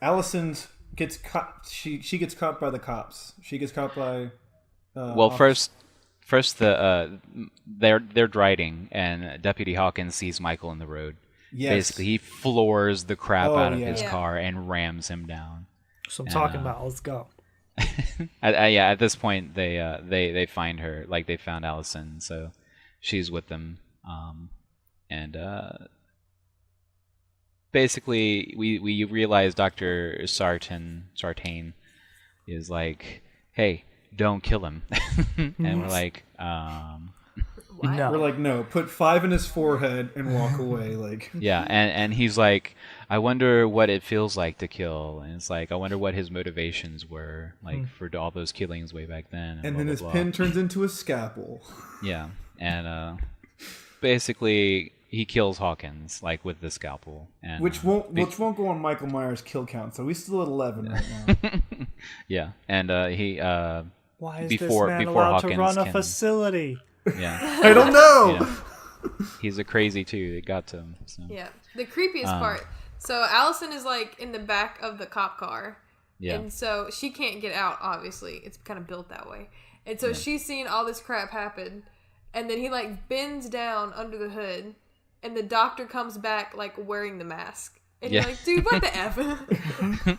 Allison gets caught. She gets caught by the cops. She gets caught by. Well, first they're driving, and Deputy Hawkins sees Michael in the road. Yes. Basically, he floors the crap Oh, out of yeah. his Yeah. car and rams him down. So I'm talking about. Let's go. At this point, they find her, like they found Allison, so she's with them, and basically we realize Dr. Sartain is like, hey, don't kill him, and we're like, No. We're like, no, put 5 in his forehead and walk away. Like, yeah, and he's like, I wonder what it feels like to kill, and it's like, I wonder what his motivations were, like for all those killings way back then. and blah, then blah, his blah. pen turns into a scalpel. Yeah, and basically he kills Hawkins like with the scalpel, and Which won't go on Michael Myers' kill count, so he's still at 11 right now. yeah, and he Why is before this man before allowed Hawkins to run a can- facility? yeah, I don't know. yeah. He's a crazy too. It got to him. So. Yeah. The creepiest part. So Allison is like in the back of the cop car. Yeah. And so she can't get out, obviously. It's kind of built that way. And so she's seeing all this crap happen. And then he like bends down under the hood. And the doctor comes back like wearing the mask. And Yeah. you're like, dude, what the F?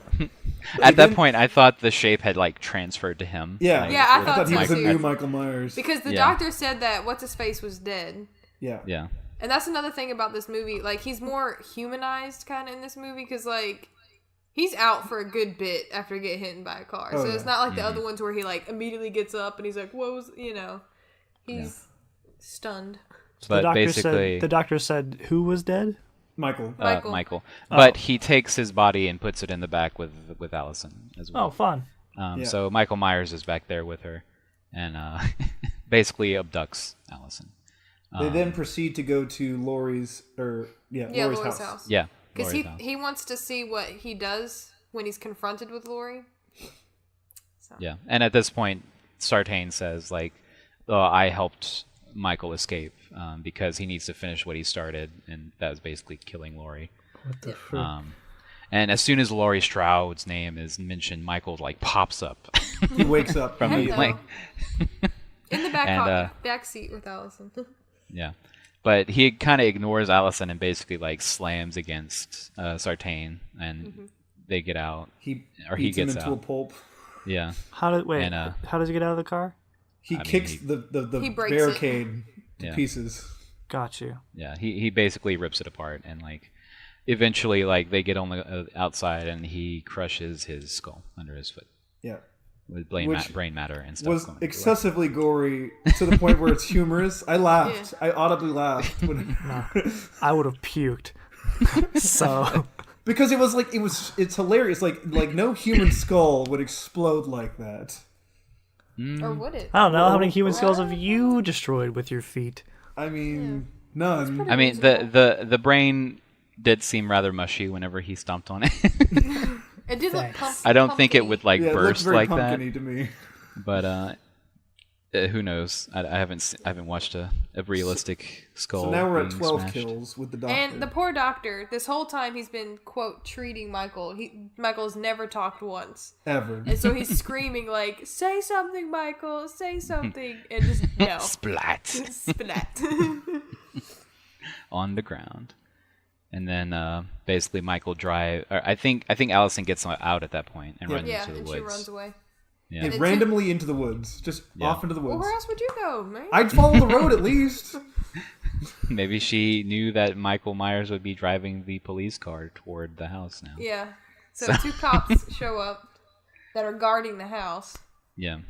At that point, I thought the shape had like transferred to him. Yeah, Like, Yeah, I I thought thought he so, was a too. new Michael Myers. Because the Yeah. doctor said that what's-his-face was dead. Yeah. Yeah. And that's another thing about this movie. Like, he's more humanized kind of in this movie because, like, he's out for a good bit after getting hit by a car. Oh, so yeah. it's not like the other ones where he, like, immediately gets up and he's like, what was, he's stunned. But basically, The doctor said who was dead? Michael. Michael. But he takes his body and puts it in the back with Allison as well. Oh, fun. Yeah. So Michael Myers is back there with her, and basically abducts Allison. They then proceed to go to Laurie's Laurie's house. Yeah. Because Laurie's house. he wants to see what he does when he's confronted with Laurie. Yeah, and at this point, Sartain says, like, oh, I helped Michael escape because he needs to finish what he started, and that was basically killing Laurie. What the frick? And as soon as Laurie Stroud's name is mentioned, Michael, like, pops up. He wakes up From immediately. like, In the back, And, back seat with Allison. yeah. But he kind of ignores Allison and basically, like, slams against Sartain, and they get out. He Or he beats him gets into out. a pulp. Yeah. How does he get out of the car? He mean, kicks he- the He breaks barricade to Yeah. pieces. Got you. Yeah, he basically rips it apart, and like eventually, like they get on the outside, and he crushes his skull under his foot Yeah. with Which brain matter and stuff. Was going everywhere. excessively gory to the point where it's humorous. I laughed. I audibly laughed. When I would have puked. So Because it was like it's hilarious. Like no human skull would explode like that. Or would it? I don't know. How many human skulls have you destroyed with your feet? I mean, none. I mean, the brain did seem rather mushy whenever he stomped on it. It did look Thanks. pumpkin. I don't think it would like Yeah, it looked burst very like that. pumpkin-y to me. But who knows? I haven't watched a realistic skull. So now we're at being 12 smashed. kills with the doctor. And the poor doctor, this whole time he's been, quote, treating Michael. Michael's never talked once. Ever. And so he's screaming like, say something, Michael, say something. And just, no. Splat Splat. on the ground. And then basically Michael I think Allison gets out at that point and runs Yeah, into the and woods. she runs away. Yeah. Yeah, randomly into the woods. Just off into the Well, woods. where else would you go, man? I'd follow the road at least. Maybe she knew that Michael Myers would be driving the police car toward the house now. Yeah. So 2 cops show up that are guarding the house. Yeah.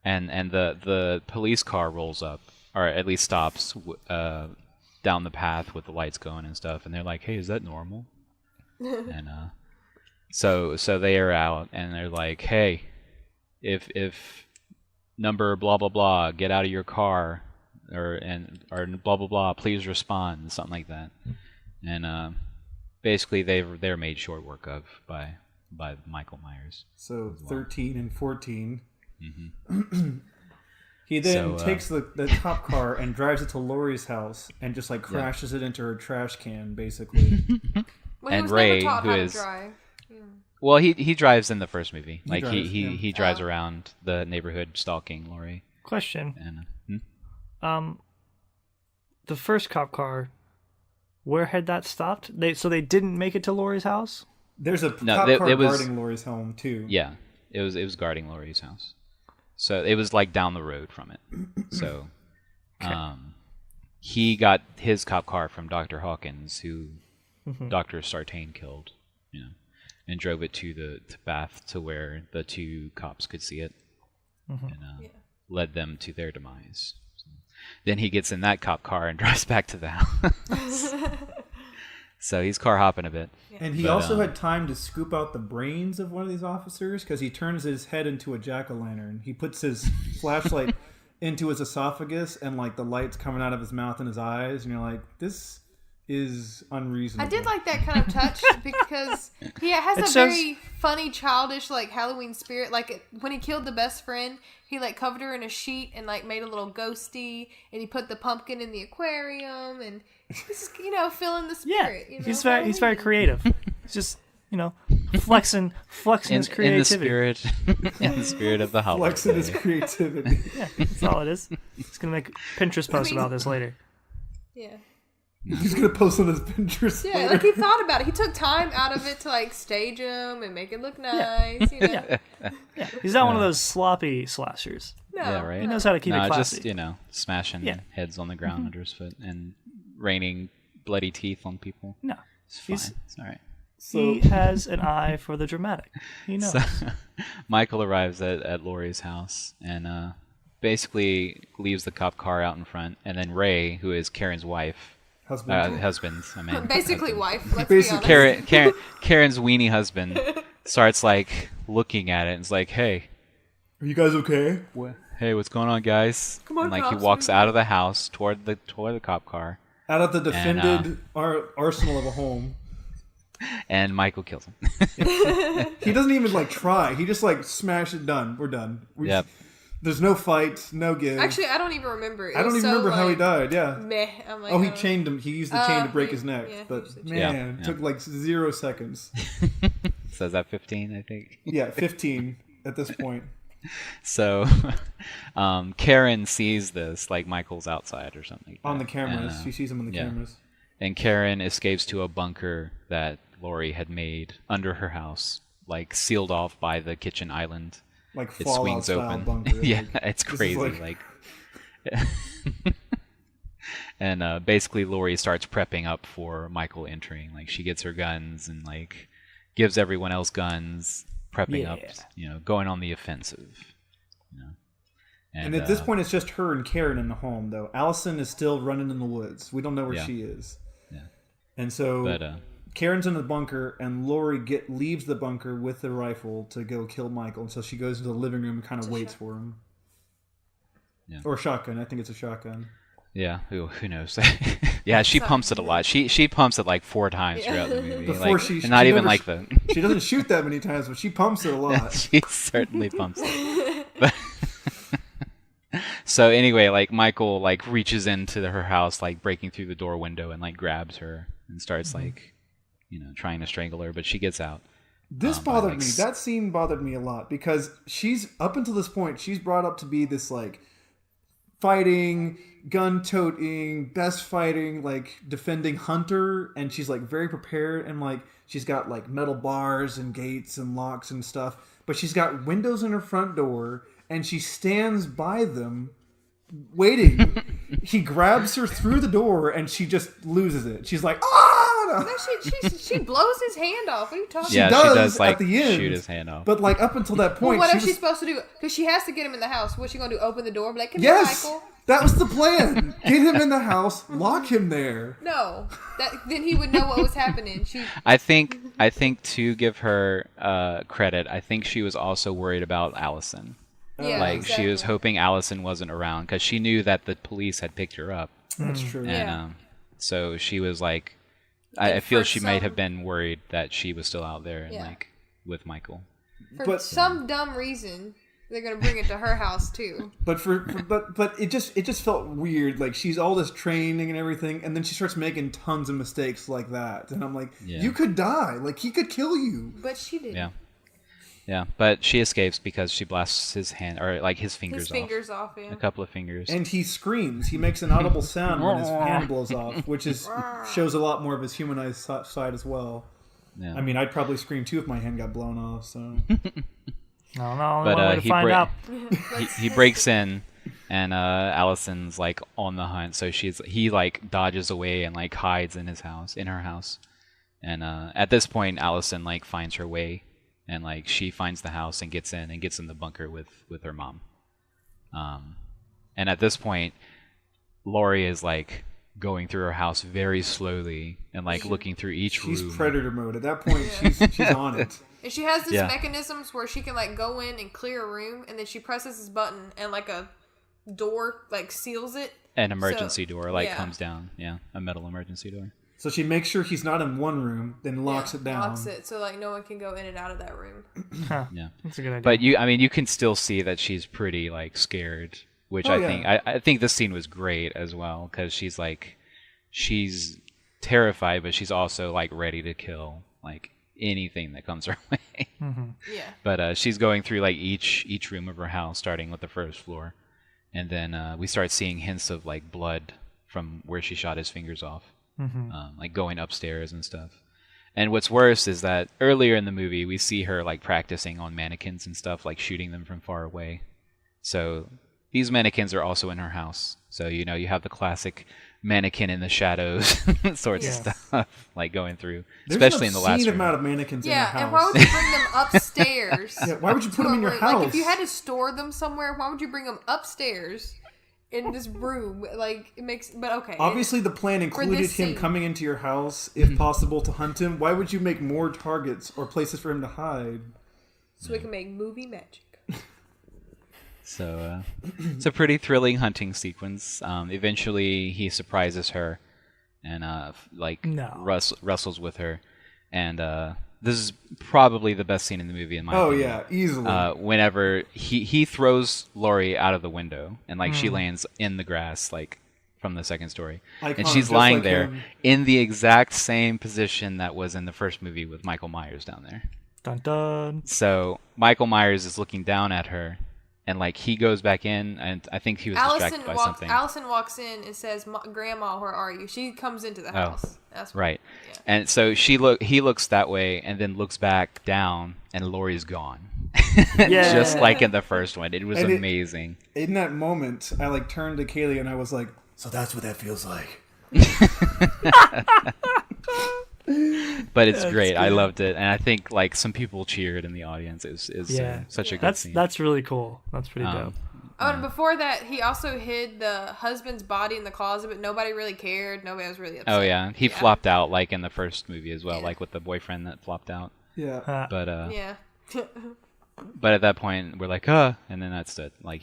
And the police car rolls up, or at least stops down the path with the lights going and stuff, and they're like, "Hey, is that normal?" And so they are out, and they're like, "Hey, if number blah blah blah, get out of your car, or blah blah blah, please respond," something like that. And basically they're made short work of by Michael Myers. So 13 and 14. Mm-hmm. He then takes the cop car and drives it to Laurie's house and just like crashes it into her trash can, basically. Well, he And was Ray, never taught who how is- to drive. Well, he drives in the first movie. He Drives around the neighborhood stalking Laurie. Question. And The first cop car, where had that stopped? So they didn't make it to Laurie's house? There's a No, cop car it was- guarding Laurie's home too. yeah, it was guarding Laurie's house. So it was like down the road from it. So he got his cop car from Dr. Hawkins, who Dr. Sartain killed, and drove it to the bath to where the 2 cops could see it, and led them to their demise. So then he gets in that cop car and drives back to the house. So he's car hopping a bit. And he also had time to scoop out the brains of one of these officers because he turns his head into a jack-o'-lantern. He puts his flashlight into his esophagus and like the light's coming out of his mouth and his eyes, and you're like, this is unreasonable. I did like that kind of touch because he has a very funny, childish, like Halloween spirit. Like when he killed the best friend, he like covered her in a sheet and like made a little ghosty, and he put the pumpkin in the aquarium, and he's feeling the spirit. Yeah, he's very creative. He's just flexing his creativity. In the spirit of the holiday. Flexing his creativity. Yeah, that's all it is. He's gonna make a Pinterest post about this later. Yeah. He's gonna post on his Pinterest. Yeah, later. like he thought about it. He took time out of it to like stage him and make it look nice. Yeah, he's not one of those sloppy slashers. No, Yeah, right. He knows how to keep it classy. Just smashing heads on the ground under his foot and raining bloody teeth on people. No, It's fine. It's all right. he has an eye for the dramatic. He knows. So, Michael arrives at Laurie's house and basically leaves the cop car out in front, and then Ray, who is Karen's wife, husband, I mean, basically wife. Let's Basically. be honest. Karen's weenie husband starts like looking at it and is like, "Hey, Are you guys okay? hey, what's going on, guys?" Come on, and like he cops, walks out of the house toward the cop car, Out of the defended arsenal of a home. and Michael kills him. He doesn't even like try. He just like smash it. Done. We're done. Yep. There's no fight. No give. Actually, I don't even remember. I don't even remember how he died. Yeah. Meh. I'm like, Oh, he chained him. He used the chain to break his neck. yeah, he But used the chain. man, Yeah. took like 0 seconds. So is that 15, I think? Yeah, 15 at this point. So Karen sees this, like Michael's outside or something like On that. the cameras. And, She sees him on the yeah. cameras. And Karen escapes to a bunker that Laurie had made under her house, like sealed off by the kitchen island. Like It Fallout swings style open. bunker. Yeah, Like, it's this is crazy. Like, and basically Laurie starts prepping up for Michael entering. Like she gets her guns and like gives everyone else guns, prepping up, going on the offensive. And at this point, it's just her and Karen in the home, though. Allison is still running in the woods. We don't know where she is. Yeah. And so But Karen's in the bunker, and Lori leaves the bunker with the rifle to go kill Michael. And so she goes into the living room and kind of waits for him. Yeah. Or a shotgun. I think it's a shotgun. Yeah, who knows? Yeah, she pumps it a lot. She pumps it like 4 times throughout the movie. Before like, and not even like the. She doesn't shoot that many times, but she pumps it a lot. She certainly pumps it. But so anyway, like Michael like reaches into her house, like breaking through the door window, and like grabs her and starts like, trying to strangle her, but she gets out. This bothered me. That scene bothered me a lot because she's up until this point, she's brought up to be this like fighting, gun-toting, best fighting, like defending hunter, and she's like very prepared, and like she's got like metal bars and gates and locks and stuff, but she's got windows in her front door, and she stands by them waiting. He grabs her through the door, and she just loses it. She's like, no, she blows his hand off. What are you talking Yeah, about? she does like at the end, shoot his hand off. But like up until that point, Well, what is she supposed to do? Because she has to get him in the house. What's she going to do? Open the door? Be like, come yes, here, Michael. that was the plan. Get him in the house, lock him there. No, then he would know what was happening. I think to give her credit, I think she was also worried about Allison. Yeah, like exactly. she was hoping Allison wasn't around because she knew that the police had picked her up. That's true. And so she was like, I feel she might have been worried that she was still out there and like with Michael. For some dumb reason, they're gonna bring it to her house too. But but it just felt weird. Like she's all this training and everything, and then she starts making tons of mistakes like that. And I'm like, you could die. Like he could kill you. But she didn't. Yeah. Yeah, but she escapes because she blasts his hand or like his fingers off. Yeah. A couple of fingers. And he screams. He makes an audible sound when his hand blows off, which shows a lot more of his humanized side as well. Yeah. I mean, I'd probably scream too if my hand got blown off. So. No, but he breaks in, and Allison's like on the hunt. So he like dodges away and like hides in her house. And at this point, Allison like finds her way. And like she finds the house and gets in the bunker with her mom. And at this point, Lori is like going through her house very slowly and like looking through each room. She's predator mode. At that point, she's on it. And she has these mechanisms where she can like go in and clear a room, and then she presses this button and like a door like seals it. An emergency door like comes down. Yeah, a metal emergency door. So she makes sure he's not in one room, then locks it down. Locks it so like no one can go in and out of that room. Yeah, that's a good idea. But you can still see that she's pretty like scared, which I think this scene was great as well because she's terrified, but she's also like ready to kill like anything that comes her way. Mm-hmm. Yeah. But she's going through like each room of her house, starting with the first floor, and then we start seeing hints of like blood from where she shot his fingers off. Mm-hmm. Like going upstairs and stuff. And what's worse is that earlier in the movie we see her like practicing on mannequins and stuff, like shooting them from far away. So these mannequins are also in her house. So you have the classic mannequin in the shadows sorts of stuff like going through, especially in the last room. Amount of mannequins in her house. And why would you bring them upstairs? Why would you put them in your house? Like if you had to store them somewhere, why would you bring them upstairs? In this room, like it makes, but okay. Obviously, the plan included him coming into your house, if possible, to hunt him. Why would you make more targets or places for him to hide? So we can make movie magic. So it's a pretty thrilling hunting sequence. Eventually, he surprises her and wrestles with her, and this is probably the best scene in the movie in my opinion. Oh yeah, easily. Whenever he throws Lori out of the window and like she lands in the grass like from the second story. Iconic, and she's lying like there him. in the exact same position that was in the first movie with Michael Myers down there. Dun dun. So Michael Myers is looking down at her and like he goes back in and I think he was distracted by something. Allison walks in and says, "Grandma, where are you?" She comes into the house. That's right. Yeah. And so he looks that way and then looks back down and Lori's gone. Just like in the first one. It was amazing. In that moment, I like turned to Kaylee and I was like, so that's what that feels like. But it's great. Good. I loved it. And I think like some people cheered in the audience. It was such a good scene. That's really cool. That's pretty dope. Oh, and before that, he also hid the husband's body in the closet, but nobody really cared. Nobody was really upset. Oh yeah, he flopped out like in the first movie as well, Yeah. like with the boyfriend that flopped out. Yeah. But Yeah. but at that point we're like, and then that's it. Like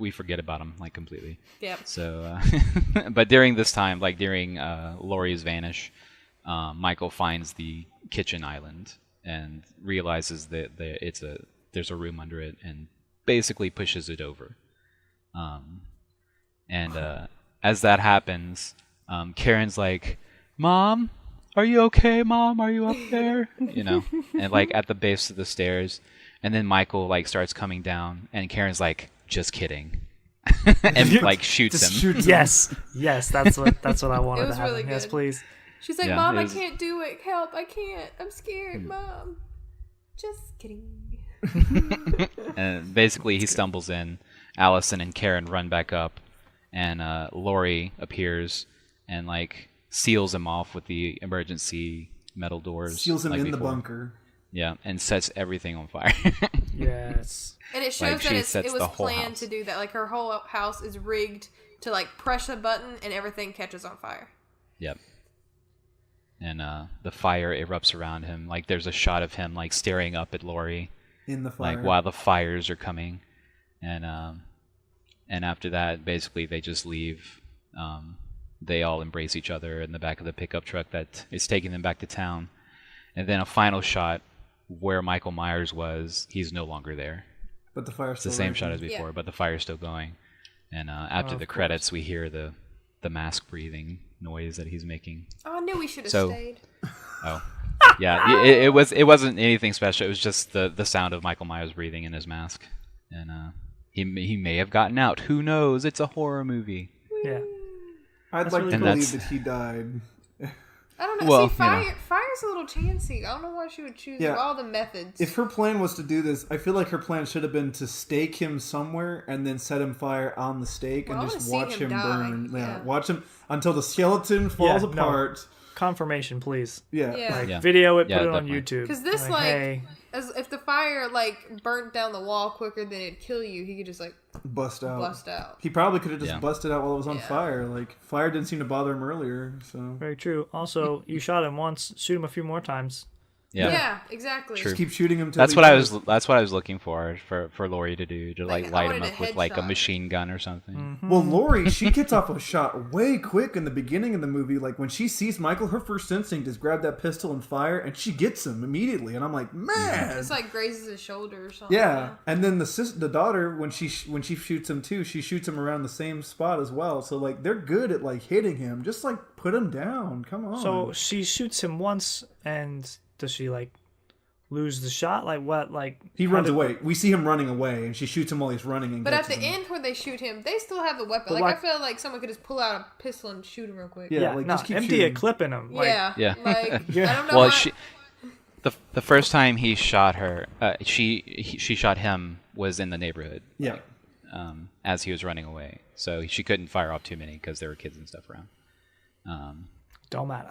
we forget about him like completely. Yep. So, but during this time, like during Laurie's vanish, Michael finds the kitchen island and realizes that there's a room under it and basically pushes it over. As that happens, Karen's like, "Mom, are you okay? Mom, are you up there?" And like at the base of the stairs, and then Michael like starts coming down, and Karen's like, "Just kidding," and like shoots him. Yes, that's what I wanted It was to happen. really Yes, good. please. She's like, Yeah, Mom, it I was- can't do it. Help, I can't. I'm scared, Mom. Just kidding. And basically, he stumbles in. Allison and Karen run back up, and Laurie appears and like seals him off with the emergency metal doors. Seals him like in the before. bunker. Yeah, and sets everything on fire. Yes. And it shows Like, she that sets it was the whole planned house. to do that. Like, her whole house is rigged to, like, press a button and everything catches on fire. Yep. And the fire erupts around him. Like there's a shot of him like staring up at Laurie, In the fire. like while the fires are coming, and after that, basically they just leave. They all embrace each other in the back of the pickup truck that is taking them back to town, and then a final shot where Michael Myers was. He's no longer there. But the fire's It's the still same raging. shot as before, Yeah. but the fire's still going. And after of the course. credits, we hear the mask breathing noise that he's making. Oh, I knew we should have So- stayed. Oh, yeah. It wasn't anything special. It was just the sound of Michael Myers breathing in his mask, and he may have gotten out. Who knows? It's a horror movie. Yeah. I'd That's like really to cool. believe that he died. I don't know. Well, See, fire's a little chancy. I don't know why she would choose Yeah. of all the methods. If her plan was to do this, I feel like her plan should have been to stake him somewhere and then set him fire on the stake Well, I and wanna just see watch him him die. burn. Yeah. Watch him until the skeleton falls Yeah, no. apart. Confirmation, please. Yeah. Yeah. Like Yeah. video it, Yeah, put it on definitely. YouTube. Because this, hey, as if the fire, like, burnt down the wall quicker than it'd kill you, he could just, like, Bust out. bust out. He probably could have just Yeah. busted out while it was on Yeah. fire. Like fire didn't seem to bother him earlier, so very true. Also, you shot him once, shoot him a few more times. Yeah. Exactly. True. just keep shooting him. Till That's he what I dies. was. That's what I was looking for Laurie to do, to Like, like I light him wanted up a with like a headshot. machine gun or something. Well, Laurie, she gets off a shot way quick in the beginning of the movie. Like when she sees Michael, her first instinct is grab that pistol and fire, and she gets him immediately. And I'm like, man, Just, like, grazes his shoulder or something. yeah. And then the daughter, when she shoots him too, she shoots him around the same spot as well. So like they're good at like hitting him. Just like put him down. Come on. So she shoots him once, and does she like lose the shot? Like what? Like he how runs did- away. We see him running away, and she shoots him while he's running. And But at gets the him. end where they shoot him, they still have the weapon. But Like, like- I feel like someone could just pull out a pistol and shoot him real quick. Yeah, Yeah, like, no, just keep empty a shooting. clip in him. Like, Yeah. Yeah. Like, I don't know Well, why. the first time he shot her, she shot him was in the neighborhood. Yeah. As he was running away, so she couldn't fire off too many because there were kids and stuff around. don't matter.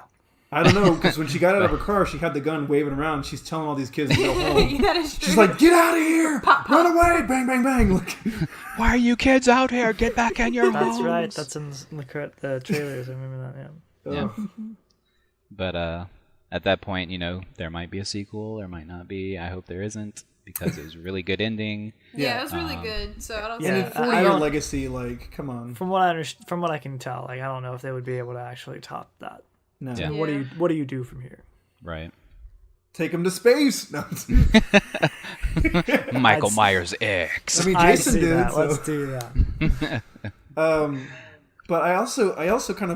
I don't know, because when she got out of her car, she had the gun waving around. She's telling all these kids to go home. That is true. She's like, "Get out of here! Run away! Bang, bang, bang!" Like, Why are you kids out here? Get back in your That's homes. right. That's in the trailers. I remember that. Yeah. Yeah. But at that point, there might be a sequel, there might not be. I hope there isn't, because it was a really good ending. yeah, it was really good. So I don't Yeah. and see. in I 40-year don't- legacy, like, come on. From what I can tell, like I don't know if they would be able to actually top that. No. Yeah. And what do you do from here? Right. Take him to space! No. Michael Myers X. I mean, I Jason see did, that. so. Let's do that. But I also kind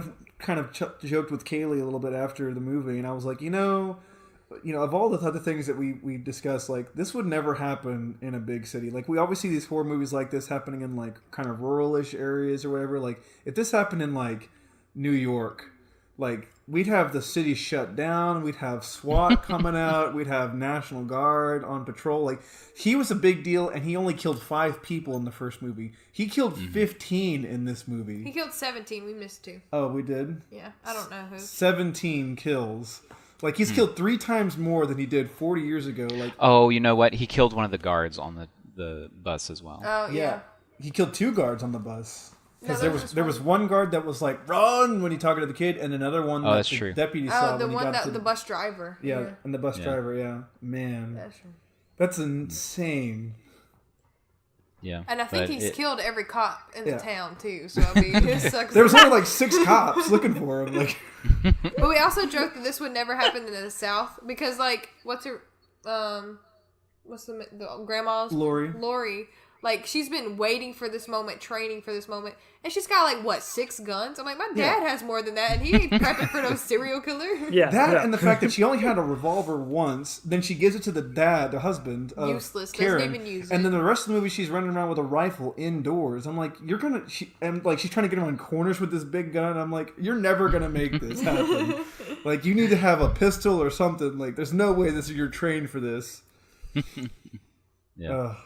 of joked with Kaylee a little bit after the movie, and I was like, of all the other things that we discussed, like, this would never happen in a big city. Like, we always see these horror movies like this happening in, like, kind of rural-ish areas or whatever. Like, if this happened in, like, New York, like, we'd have the city shut down, we'd have SWAT coming out, we'd have National Guard on patrol. Like, he was a big deal, and he only killed 5 people in the first movie. He killed 15 in this He movie. killed 17. We missed 2. Oh, we did? Yeah, I don't know who. 17 kills. Like, he's killed 3 times more than he did 40 years ago. Like, Oh, you know what? He killed one of the guards on the bus as well. Oh, yeah. he killed 2 guards on the bus. Because No, there was one guard that was like, run, when he talking to the kid, and another one that that's the true. deputy saw the when he one got that to the bus driver. Yeah, and the bus driver, yeah. Man, That's true. that's insane. Yeah. And I think but he's killed every cop in the Yeah. town too. So I mean, it sucks. There was only like 6 cops looking for him. Like, But we also joked that this would never happen in the South because, like, what's the grandma's Lori. Like, she's been waiting for this moment, training for this moment, and she's got like what 6 guns. I'm like, my dad has more than that, and he ain't prepping for no serial killer. Yeah, that and the fact that she only had a revolver once, then she gives it to the husband of Useless. Karen, Doesn't even use it. and then the rest of the movie she's running around with a rifle indoors. I'm like, she's trying to get around corners with this big gun. I'm like, you're never gonna make this happen. Like, you need to have a pistol or something. Like, there's no way you're trained for this. Yeah.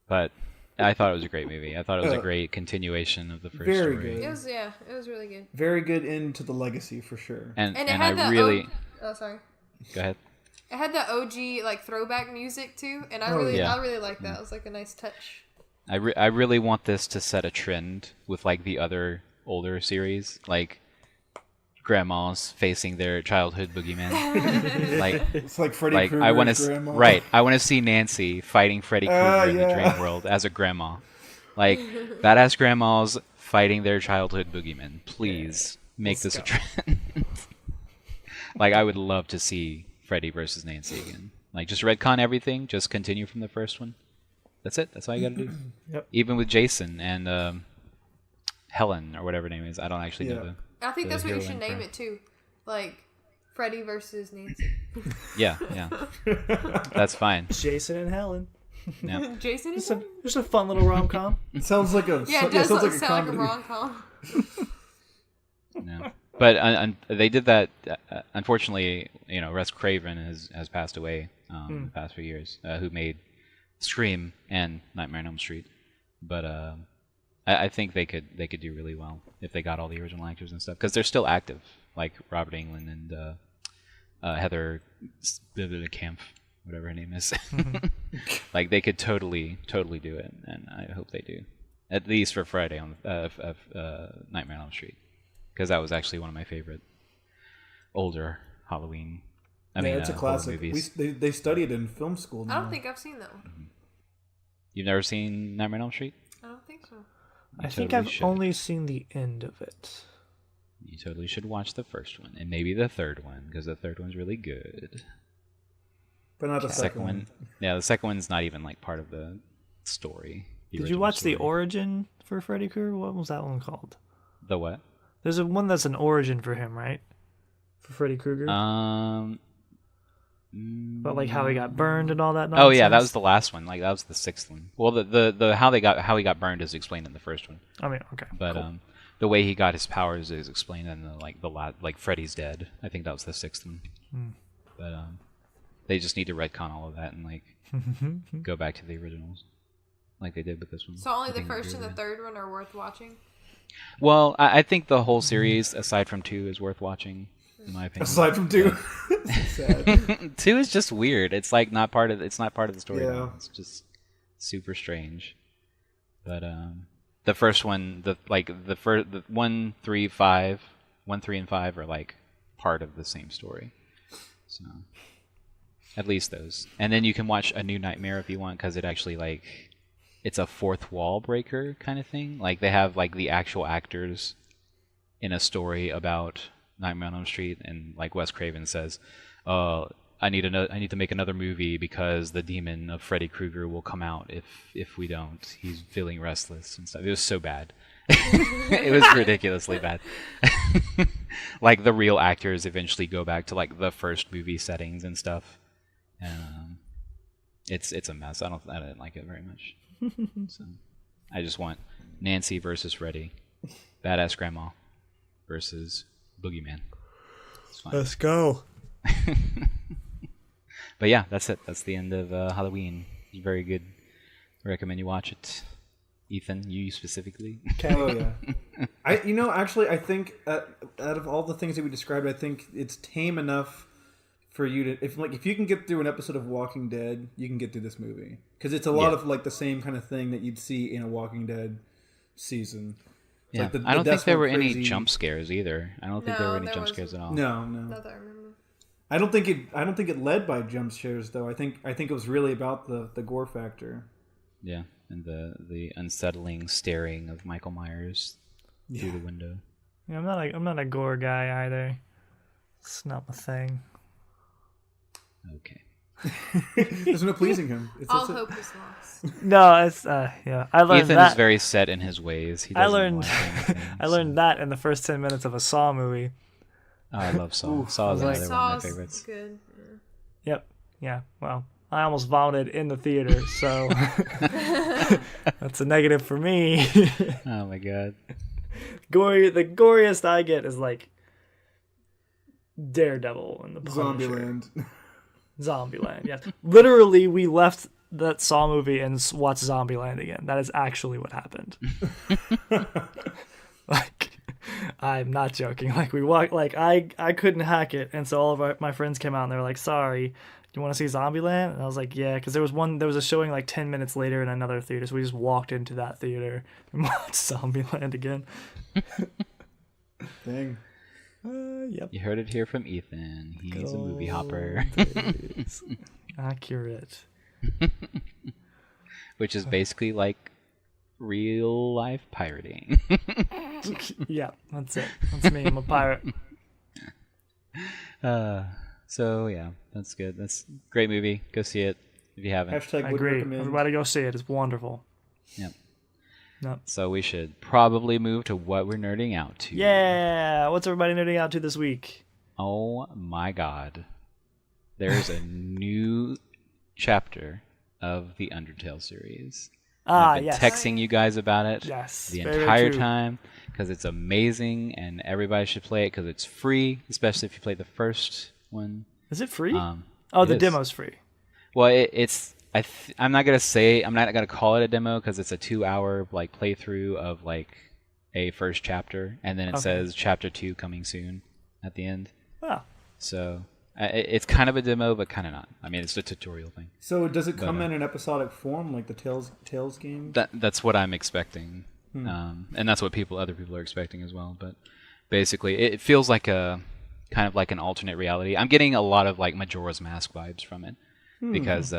But I thought it was a great movie. I thought it was a great continuation of the first Very story. good. It was really good. Very good into the legacy for sure. And it had I really... sorry. Go ahead. It had the OG like throwback music too, and I really liked that. It was like a nice touch. I really want this to set a trend with like the other older series, like grandmas facing their childhood boogeyman. Like it's like Freddy Krueger's I want grandma. Right. I want to see Nancy fighting Freddy Krueger in the dream world as a grandma. Like badass grandmas fighting their childhood boogeyman. Please make this a trend. Like, I would love to see Freddy versus Nancy again. Like, just retcon everything. Just continue from the first one. That's it. That's all you got to do. Yep. Even with Jason and Helen or whatever her name is. I don't actually know the. I think that's what you should heroine name for- it too, like Freddy versus Nancy. Yeah. That's fine. Jason and Helen. Yeah. Jason is Just a fun little rom com. It sounds like a it does sounds like a sound like a comedy. rom-com. No. But they did that. Unfortunately, Russ Craven has passed away the past few years. Who made Scream and Nightmare on Elm Street. But I think they could do really well if they got all the original actors and stuff, because they're still active, like Robert Englund and Heather Camp, whatever her name is. Like, they could totally do it, and I hope they do. At least for Friday on Nightmare on Elm Street, because that was actually one of my favorite older Halloween. It's a horror classic. movies. They studied in film school now. I don't think I've seen that one. You've never seen Nightmare on Elm Street? I don't think so. I think totally I've should. only seen the end of it. You totally should watch the first one, and maybe the third one, because the third one's really good. But not the The second one. yeah, the second one's not even like part of the story. The Did you original watch the story. origin for Freddy Krueger? What was that one called? The what? There's one that's an origin for him, right? For Freddy Krueger? But like how he got burned and all that nonsense? Oh yeah, that was the last one. Like, that was the sixth one. Well, the how he got burned is explained in the first one. I mean, okay. But cool. the way he got his powers is explained in like Freddy's dead. I think that was the sixth one. But they just need to retcon all of that and like go back to the originals, like they did with this one. So only I the think it'd first be and the really third one are worth watching? Well, I think the whole series, aside from 2, is worth watching, in my opinion. Aside from 2. Sad. 2 is just weird. It's like not part of the story. at all. Yeah. It's just super strange. But the first one, the 1, 3, 5, 1, 3, and 5 are like part of the same story. So at least those, and then you can watch A New Nightmare if you want, because it actually like. It's a fourth wall breaker kind of thing. Like, they have like the actual actors in a story about Nightmare on Elm Street, and like Wes Craven says, I need to make another movie because the demon of Freddy Krueger will come out if we don't. He's feeling restless and stuff. It was so bad. It was ridiculously bad. Like, the real actors eventually go back to like the first movie settings and stuff. It's a mess. I didn't like it very much. So, I just want Nancy versus Freddy, badass grandma versus boogeyman. It's fine. Let's go. But yeah, that's it. That's the end of Halloween. It's very good. I recommend you watch it. Ethan, you specifically. Oh yeah. I think out of all the things that we described, I think it's tame enough for you to if you can get through an episode of Walking Dead, you can get through this movie because it's a lot of like the same kind of thing that you'd see in a Walking Dead season. It's Yeah, like the I don't think there were crazy... any jump scares either. I don't think there were any jump scares at all. No. Not that I remember. I don't think it led by jump scares though. I think it was really about the gore factor. Yeah, and the unsettling staring of Michael Myers through the window. Yeah, I'm not a gore guy either. It's not my thing. Okay. There's no pleasing him. All hope is lost. No, it's yeah. I learned Ethan that. is very set in his ways. He I doesn't learned watch anything, I learned that in the first 10 minutes of a Saw movie. Oh, I love Saw. Saw is like- another one of my Saw's favorites. good. Yep. Yeah. Well, I almost vomited in the theater, so that's a negative for me. Oh my god. The goriest I get is like Daredevil and the Punisher. Zombieland. Zombieland, yes. Literally, we left that Saw movie and watched Zombieland again. That is actually what happened. Like, I'm not joking. Like, we walked, like, I couldn't hack it, and so all of my friends came out and they were like, sorry, do you want to see Zombieland? And I was like, yeah, because there was a showing like 10 minutes later in another theater, so we just walked into that theater and watched Zombieland again. Dang. Yep. You heard it here from Ethan. He's a movie hopper. Accurate. Which is basically like real life pirating. Yeah, that's it. That's me. I'm a pirate. So yeah, that's good. That's a great movie. Go see it if you haven't. Hashtag I would agree. recommend. Everybody go see it. It's wonderful. Yep. Yep. So we should probably move to what we're nerding out to. Yeah. What's everybody nerding out to this week? Oh my god. There's a new chapter of the Undertale series. I've been Yes. texting you guys about it Yes. the Very entire true. time because it's amazing and everybody should play it because it's free, especially if you play the first one. Is it free? It the is. demo's free. Well, I'm not gonna call it a demo because it's a 2-hour like playthrough of like a first chapter, and then it Okay. says chapter 2 coming soon at the end. Oh. So it's kind of a demo, but kind of not. I mean, it's a tutorial thing. So does it come But, in an episodic form like the Tales game? That's what I'm expecting, and that's what other people are expecting as well. But basically, it feels like a kind of like an alternate reality. I'm getting a lot of like Majora's Mask vibes from it because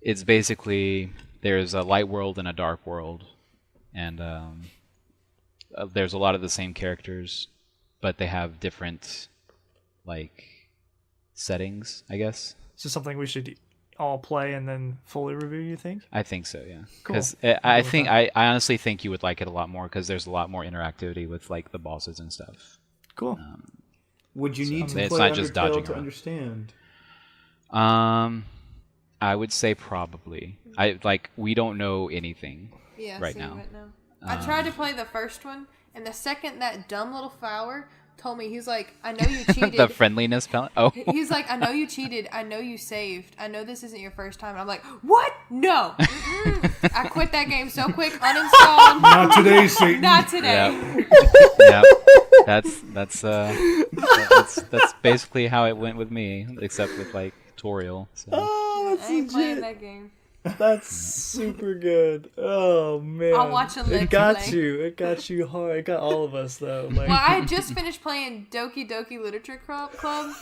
it's basically there's a light world and a dark world, and there's a lot of the same characters, but they have different like settings, I guess. Is this something we should all play and then fully review, you think? I think so, yeah. Cool. Because I honestly think you would like it a lot more because there's a lot more interactivity with like the bosses and stuff. Cool. Would you need to it's play not just Undertale dodging to around. understand? I would say probably. We don't know anything. Yeah, Right see, now. Right now. I tried to play the first one, and the second that dumb little flower told me, he's like, I know you cheated. The friendliness palette. Oh, He's like, I know you cheated. I know you saved. I know this isn't your first time. And I'm like, what? No. Mm-mm. I quit that game so quick, uninstalled. Not today, Satan. Not today. yeah. That's basically how it went with me, except with like tutorial. So. Oh, I ain't playing that game. That's super good. Oh man. I'll watch a It Let's got Play. you. It got you hard. It got all of us though. Like, Well, I had just finished playing Doki Doki Literature Club,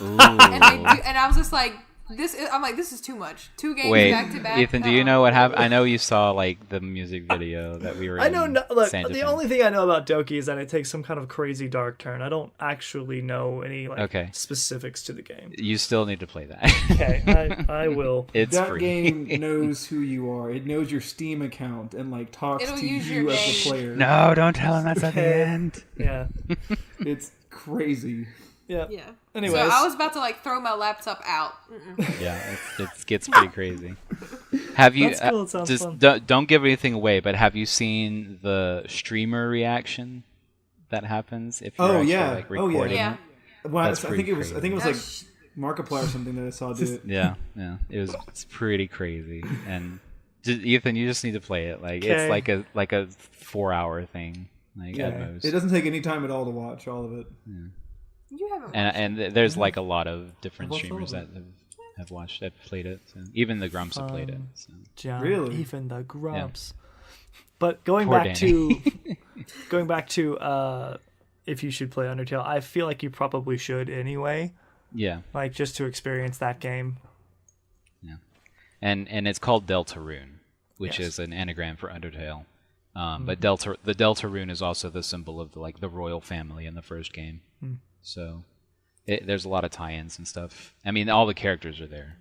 Ooh. and I was just like, I'm like, this is too much. 2 games Wait, back to back. Ethan, do you know what happened? I know you saw like the music video that we were. I know. Look, San the Japan. only thing I know about Doki is that it takes some kind of crazy dark turn. I don't actually know any Okay. specifics to the game. You still need to play that. Okay, I will. It's That free. game knows who you are. It knows your Steam account and like talks It'll to use you your as name. the player. No, don't tell him that's at the end. Yeah. It's crazy. Yeah. Yeah. Anyways. So I was about to like throw my laptop out. Yeah, it gets pretty crazy. Have you? That's cool, it sounds just fun. don't give anything away. But have you seen the streamer reaction that happens if you're actually, like Oh, yeah. recording Yeah. it? Well, That's I think it was. pretty I think it was crazy. like Markiplier or something that I saw do it. Yeah. It's pretty crazy. And Ethan, you just need to play it. Like Okay. it's like a 4-hour thing, like at Yeah. most. It doesn't take any time at all to watch all of it. You haven't watched and there's like a lot of different I've watched streamers all that of have played it. So. Even the Grumps have played it. So. John, Really? even the grumps. But going Poor back Danny. to if you should play Undertale, I feel like you probably should anyway. Yeah. Like just to experience that game. Yeah. And it's called Deltarune, which Yes. is an anagram for Undertale. But the Deltarune is also the symbol of the royal family in the first game. So there's a lot of tie-ins and stuff. I mean, all the characters are there.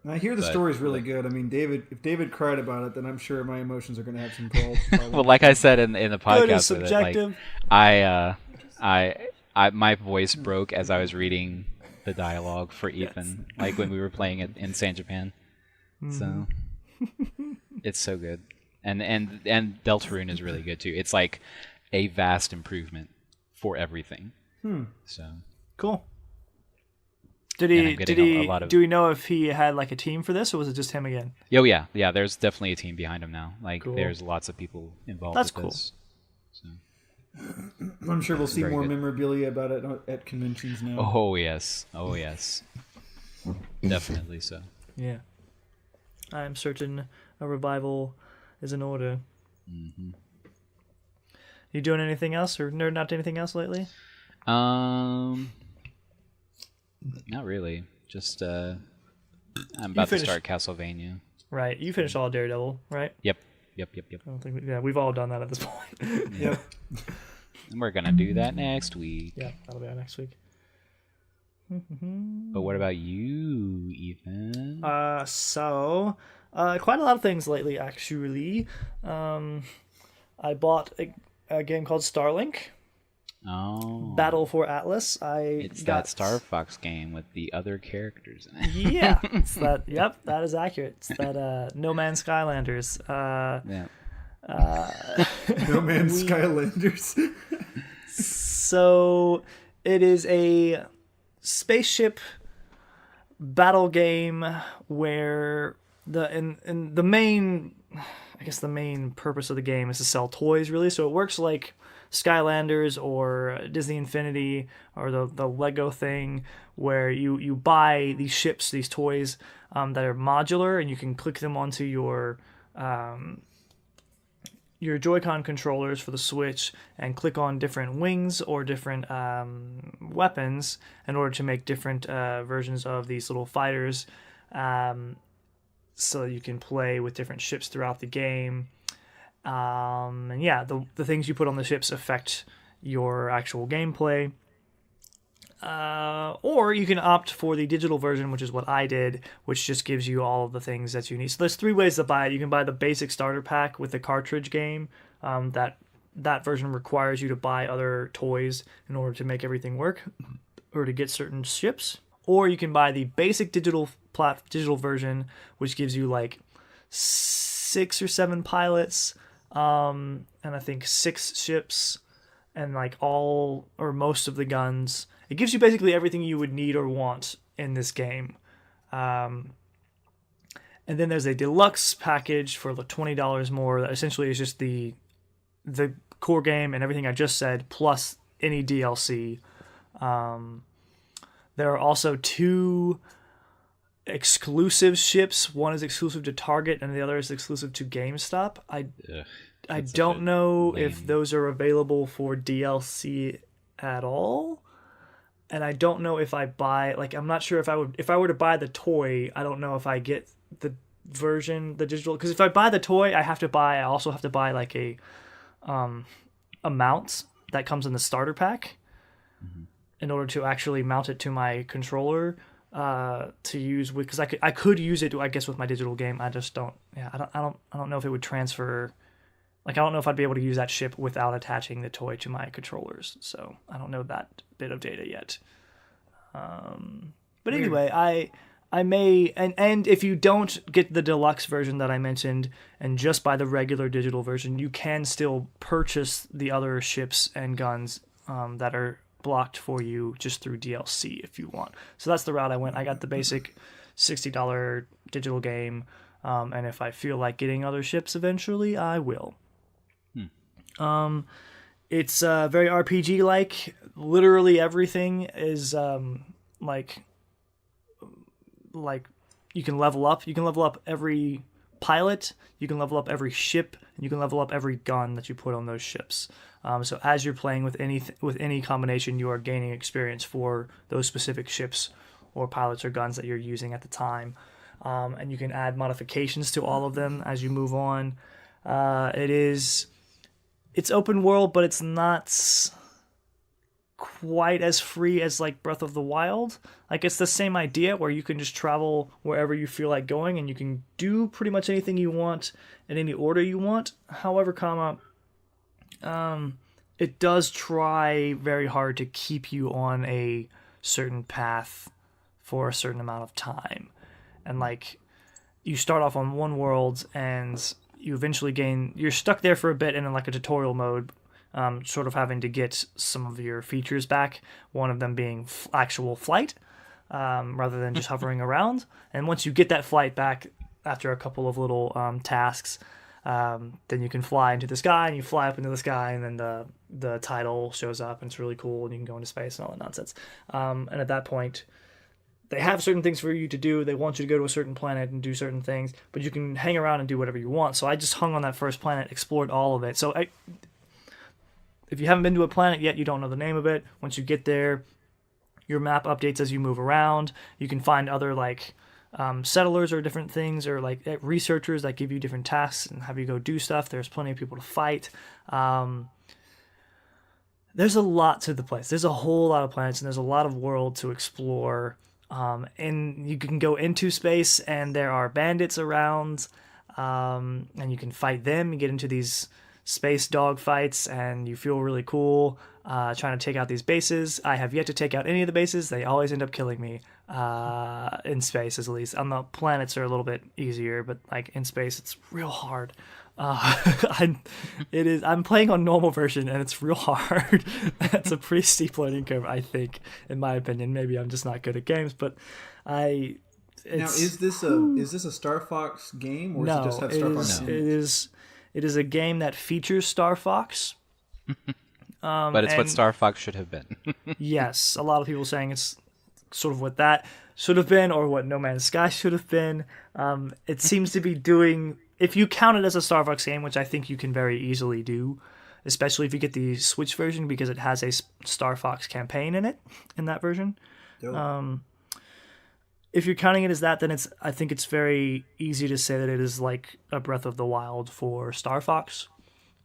I hear the But, story's really good. I mean, if David cried about it, then I'm sure my emotions are going to have some pull. Well, like I said in the Good is podcast, with it, subjective. my voice broke as I was reading the dialogue for Ethan, like when we were playing it in San Japan. So it's so good, and Deltarune is really good too. It's like a vast improvement for everything. So Cool. And I'm getting a lot of- Do we know if he had like a team for this, or was it just him again? yeah. There's definitely a team behind him now. Like Cool. there's lots of people involved. That's with cool. This. So. I'm sure we'll see Very more good. memorabilia about it at conventions now. Oh yes, definitely so. Yeah. I'm certain a revival is in order. You doing anything else, or nerding out to anything else lately? Not really. Just I'm about to finished- start Castlevania. Right. You finished all Daredevil, right? Yep. I don't think we've all done that at this point. Yep. And we're gonna do that next week. Yeah, that'll be out next week. But what about you, Ethan? So quite a lot of things lately, actually. I bought a game called Starlink, Oh, Battle for Atlas. it's that Star Fox game with the other characters in it. Yeah, it's that. Yep, that is accurate. It's that No Man's Skylanders. Yeah. No Man's Skylanders. So it is a spaceship battle game where the main, I guess the main purpose of the game is to sell toys, really. So it works like Skylanders or Disney Infinity or the Lego thing, where you buy these ships, these toys that are modular, and you can click them onto your Joy-Con controllers for the Switch and click on different wings or different weapons in order to make different versions of these little fighters, so you can play with different ships throughout the game. And yeah, the things you put on the ships affect your actual gameplay. Or you can opt for the digital version, which is what I did, which just gives you all of the things that you need. So there's 3 ways to buy it. You can buy the basic starter pack with the cartridge game. That version requires you to buy other toys in order to make everything work, or to get certain ships. Or you can buy the basic digital version, which gives you like 6 or 7 pilots, and I think 6 ships, and like all or most of the guns. It gives you basically everything you would need or want in this game. And then there's a deluxe package for the $20 more that essentially is just the core game and everything I just said, plus any DLC. There are also 2 exclusive ships. One is exclusive to Target and the other is exclusive to GameStop. I That's a don't bit know if lame. those are available for DLC at all. And I don't know if I buy, like, I'm not sure if I were to buy the toy, I don't know if I get the version, the digital, because if I buy the toy, I also have to buy like a mount that comes in the starter pack in order to actually mount it to my controller to use with, because I could use it, I guess, with my digital game. I just don't. Yeah, I don't know if it would transfer. Like, I don't know if I'd be able to use that ship without attaching the toy to my controllers. So I don't know that bit of data yet. But anyway, I may, and if you don't get the deluxe version that I mentioned and just buy the regular digital version, you can still purchase the other ships and guns that are blocked for you just through DLC if you want. So that's the route I went. I got the basic $60 digital game, and if I feel like getting other ships eventually, I will. It's very RPG like. Literally everything is like you can level up. You can level up every pilot. You can level up every ship, and you can level up every gun that you put on those ships. So as you're playing with any combination, you are gaining experience for those specific ships or pilots or guns that you're using at the time. And you can add modifications to all of them as you move on. It's open world, but it's not quite as free as like Breath of the Wild. Like it's the same idea where you can just travel wherever you feel like going, and you can do pretty much anything you want in any order you want. However, it does try very hard to keep you on a certain path for a certain amount of time. And like you start off on one world and you eventually you're stuck there for a bit and in like a tutorial mode, sort of having to get some of your features back, one of them being actual flight, rather than just hovering around. And once you get that flight back after a couple of little tasks, then you can fly into the sky, and you fly up into the sky, and then the title shows up, and it's really cool, and you can go into space and all that nonsense. And at that point, they have certain things for you to do. They want you to go to a certain planet and do certain things, but you can hang around and do whatever you want. So I just hung on that first planet, explored all of it. So if you haven't been to a planet yet, you don't know the name of it. Once you get there, your map updates as you move around. You can find other like settlers or different things, or like researchers that give you different tasks and have you go do stuff. There's plenty of people to fight. There's a lot to the place. There's a whole lot of planets, and there's a lot of world to explore. And you can go into space, and there are bandits around, and you can fight them. You get into these space dog fights, and you feel really cool trying to take out these bases. I have yet to take out any of the bases. They always end up killing me in space, at least. On the planets are a little bit easier, but like in space, it's real hard. I'm playing on normal version, and it's real hard. It's a pretty steep learning curve, I think, in my opinion. Maybe I'm just not good at games, but now is this a Star Fox game, or does it just have Star Fox in it? It is a game that features Star Fox. But it's what Star Fox should have been. Yes, a lot of people saying it's sort of what that should have been, or what No Man's Sky should have been. It seems to be doing, if you count it as a Star Fox game, which I think you can very easily do, especially if you get the Switch version, because it has a Star Fox campaign in it, in that version. If you're counting it as that, then I think it's very easy to say that it is like a Breath of the Wild for Star Fox.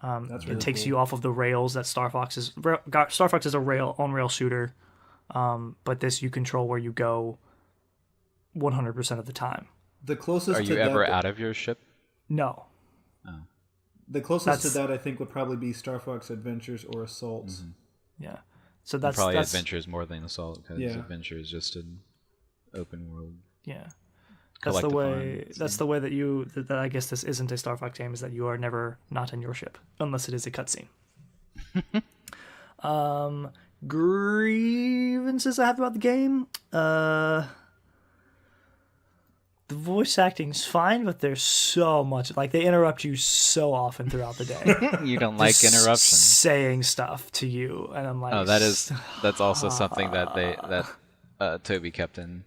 It takes you off of the rails that Star Fox is. Star Fox is a on-rail shooter, but this you control where you go 100% of the time. The closest Are you ever out of your ship? No. Oh. The closest to that, I think, would probably be Star Fox Adventures or Assault. Mm-hmm. Yeah. So that's probably Adventures more than Assault, because Yeah. Adventure is just an open world. Yeah. That's the way. That's the way that I guess this isn't a Star Fox game, is that you are never not in your ship unless it is a cutscene. Grievances I have about the game. The voice acting's fine, but there's so much. Like, they interrupt you so often throughout the day. You don't like interruptions. Saying stuff to you, and I'm like, oh, that's also something that Toby kept in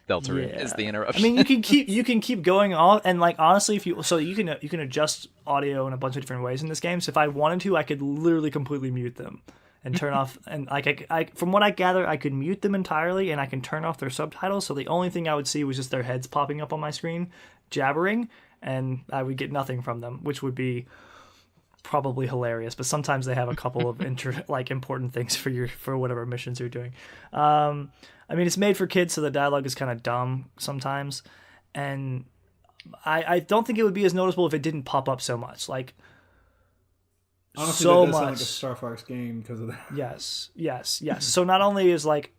Deltarune, is the interruption. I mean, you can keep going on, and like honestly, you can adjust audio in a bunch of different ways in this game. So if I wanted to, I could literally completely mute them and turn off. And like I from what I gather, I could mute them entirely, and I can turn off their subtitles. So the only thing I would see was just their heads popping up on my screen, jabbering, and I would get nothing from them, which would be probably hilarious. But sometimes they have a couple of important things for whatever missions you're doing. I mean, it's made for kids, so the dialogue is kind of dumb sometimes, and I don't think it would be as noticeable if it didn't pop up so much. Like, honestly, so that does much. sound like a Star Fox game because of that. Yes. So not only is like,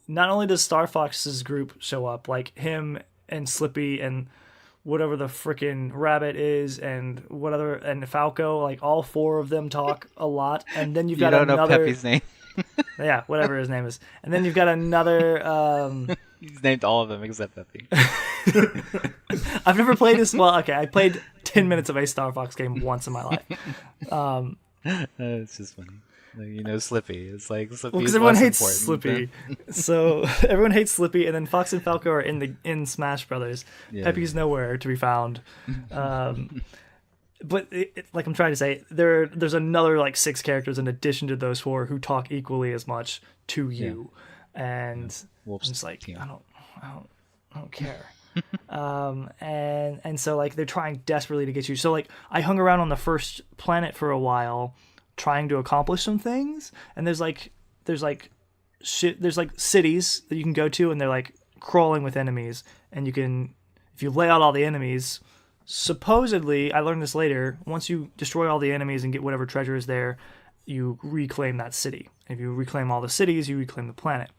not only does Star Fox's group show up, like him and Slippy and whatever the frickin' rabbit is, and and Falco, like all four of them talk a lot, and then you've got another. You don't know Pepe's name. Yeah, whatever his name is, and then you've got another. He's named all of them except Pepe. I've never played this. Well, okay, I played 10 minutes of a Star Fox game once in my life. It's just funny. Like, Slippy. It's like Slippy. Because everyone hates Slippy. So everyone hates Slippy, and then Fox and Falco are in Smash Brothers. Yeah. Peppy's nowhere to be found. But like I'm trying to say, there's another like 6 characters in addition to those 4 who talk equally as much to you, and I'm just like I don't care. And so like they're trying desperately to get you. So like I hung around on the first planet for a while, trying to accomplish some things, and there's like cities that you can go to, and they're like crawling with enemies, and you can, if you lay out all the enemies. Supposedly, I learned this later, once you destroy all the enemies and get whatever treasure is there, you reclaim that city. If you reclaim all the cities, you reclaim the planet.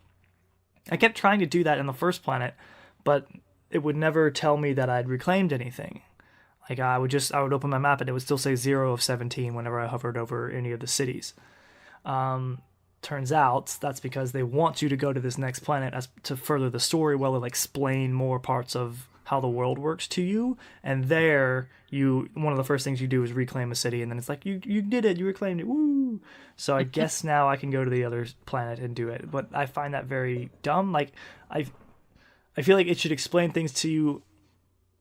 I kept trying to do that in the first planet, but it would never tell me that I'd reclaimed anything. Like I would open my map and it would still say 0 of 17 whenever I hovered over any of the cities. Turns out that's because they want you to go to this next planet to further the story, while they'll explain more parts of how the world works to you, and there one of the first things you do is reclaim a city, and then it's like you did it, you reclaimed it, woo! So I guess now I can go to the other planet and do it, but I find that very dumb. Like I feel like it should explain things to you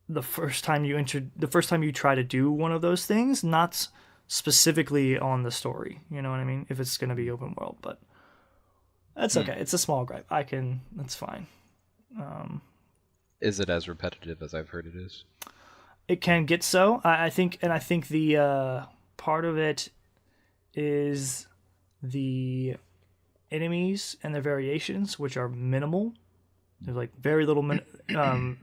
the first time you try to do one of those things, not specifically on the story. You know what I mean? If it's going to be open world, but that's okay. It's a small gripe. That's fine. Is it as repetitive as I've heard it is? It can get so. I think the part of it is the enemies and their variations, which are minimal. There's like very little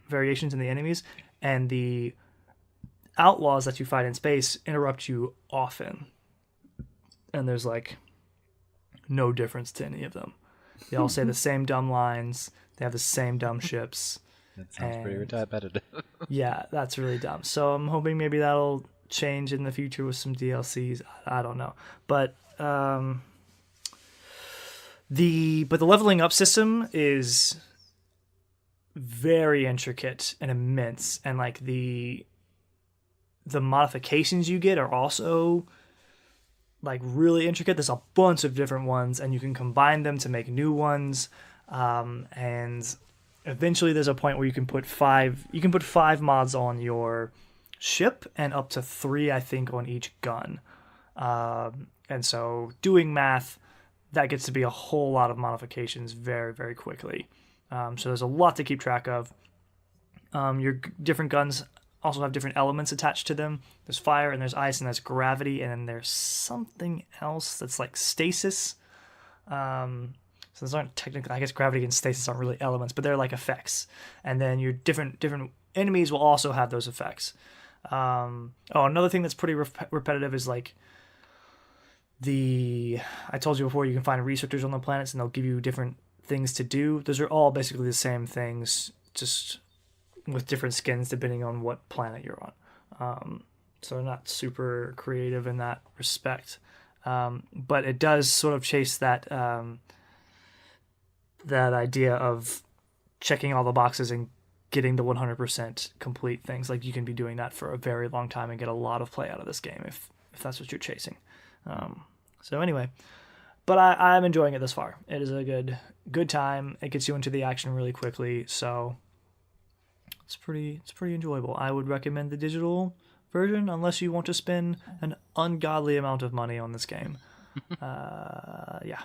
variations in the enemies, and the outlaws that you fight in space interrupt you often. And there's like no difference to any of them. They all say the same dumb lines. They have the same dumb ships. That sounds pretty repetitive. Yeah, that's really dumb. So I'm hoping maybe that'll change in the future with some DLCs. I don't know. But the leveling up system is very intricate and immense, and like the modifications you get are also like really intricate. There's a bunch of different ones, and you can combine them to make new ones. And eventually there's a point where you can put 5 mods on your ship, and up to 3 I think on each gun. And so doing math, that gets to be a whole lot of modifications very, very quickly. So there's a lot to keep track of. Your different guns also have different elements attached to them. There's fire, and there's ice, and there's gravity, and then there's something else that's like stasis. So those aren't technically, I guess gravity and stasis aren't really elements, but they're like effects. And then your different enemies will also have those effects. Another thing that's pretty repetitive is like I told you before, you can find researchers on the planets, and they'll give you different things to do. Those are all basically the same things, just with different skins depending on what planet you're on. So they're not super creative in that respect. But it does sort of chase that idea of checking all the boxes and getting the 100% complete things. Like you can be doing that for a very long time and get a lot of play out of this game if that's what you're chasing. So anyway, but I'm enjoying it this far. It is a good time. It gets you into the action really quickly, so it's pretty enjoyable. I would recommend the digital version unless you want to spend an ungodly amount of money on this game. Yeah.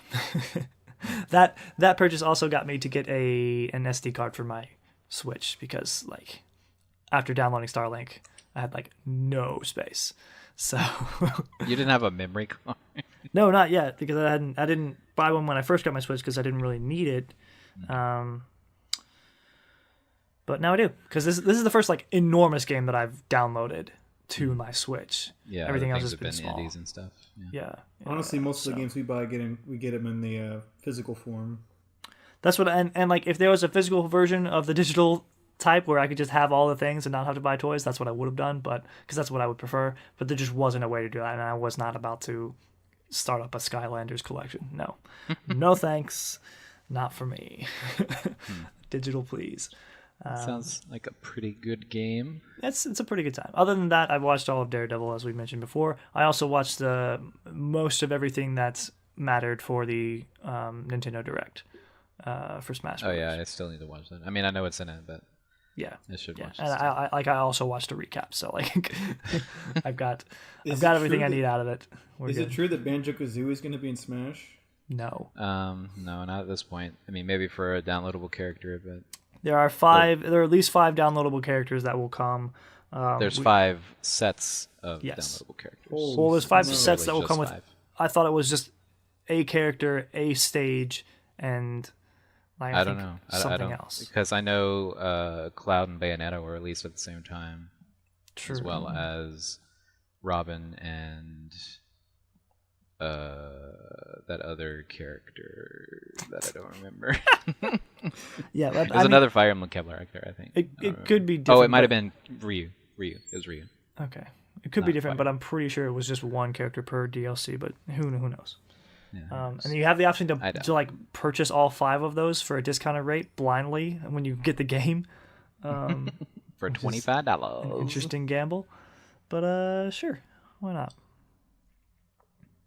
That purchase also got me to get an SD card for my Switch, because like after downloading Starlink, I had like no space. So you didn't have a memory card? No, not yet, because I didn't buy one when I first got my Switch because I didn't really need it. But now I do, because this is the first like enormous game that I've downloaded to my Switch. Yeah, everything else has have been small. indies and stuff. Yeah. Honestly, most of the games we buy we get them in the physical form. That's what, and like if there was a physical version of the digital type where I could just have all the things and not have to buy toys, that's what I would have done. But because that's what I would prefer. But there just wasn't a way to do that, and I was not about to start up a Skylanders collection. No, no thanks, not for me. Digital, please. Sounds like a pretty good game. It's a pretty good time. Other than that, I watched all of Daredevil, as we mentioned before. I also watched most of everything that's mattered for the Nintendo Direct for Smash Bros. Oh yeah, I still need to watch that. I mean, I know it's in it, but yeah, I should watch and it. I also watched a recap, so like I've got everything I need out of it. Is it true that Banjo-Kazooie is going to be in Smash? No. No, not at this point. I mean, maybe for a downloadable character, but There are 5. There are at least 5 downloadable characters that will come. there's 5 sets of Yes. downloadable characters. Holy There's 5 smokes. sets that will Just come with. 5. I thought it was just a character, a stage, and like, I don't think know. something I don't, else. because I know Cloud and Bayonetta were released at the same time, True. as well as Robin and that other character that I don't remember. Yeah, but, There's another Fire Emblem character, I think. It could be different. Oh, it might have but- been Ryu. It was Ryu. Okay. It could be Not different, quite. but I'm pretty sure it was just one character per DLC, but who knows? Yeah. And you have the option I don't. to like purchase all 5 of those for a discounted rate blindly when you get the game. For $25. Interesting gamble. But sure. Why not?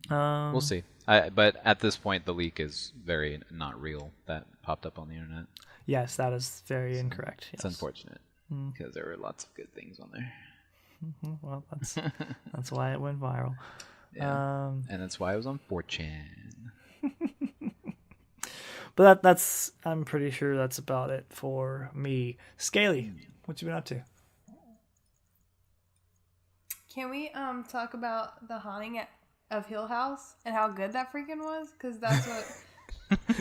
We'll see. But at this point, the leak is very not real. That popped up on the internet. Yes, that is very incorrect. It's Yes. unfortunate because there were lots of good things on there. Well, that's why it went viral. Yeah. And that's why it was on 4chan. But that's I'm pretty sure that's about it for me. Skaleigh, what you been up to? Can we talk about the haunting of Hill House and how good that freaking was? Because that's what.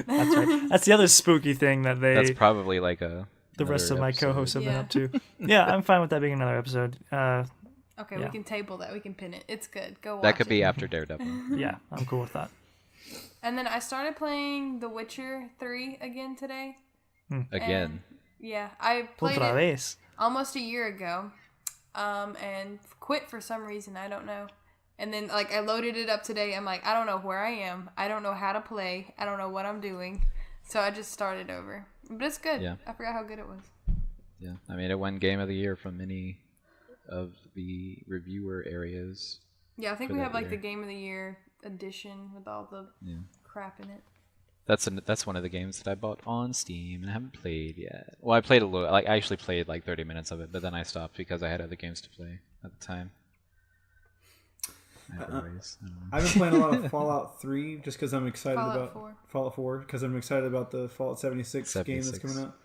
That's right. That's the other spooky thing that That's probably like the rest of another my episode. co-hosts have been Yeah. up to. Yeah, I'm fine with that being another episode. Okay, Yeah. we can table that. We can pin it. It's good. Go watch That could it. be after Daredevil. Yeah, I'm cool with that. And then I started playing The Witcher 3 again today. Again. Yeah, I played Otra it vez. almost a year ago, and quit for some reason. I don't know. And then like I loaded it up today. I'm like, I don't know where I am. I don't know how to play. I don't know what I'm doing. So I just started over. But it's good. Yeah. I forgot how good it was. Yeah. I mean, it won Game of the Year from many of the reviewer areas. Yeah, I think For we that have like the year. Game of the Year edition with all the crap in it. That's one of the games that I bought on Steam and I haven't played yet. Well, I played a little. Like I actually played like 30 minutes of it, but then I stopped because I had other games to play at the time. I don't know. I've been playing a lot of Fallout 3 just because I'm excited Fallout about 4. Fallout 4 because I'm excited about the Fallout 76 game that's 76. coming out.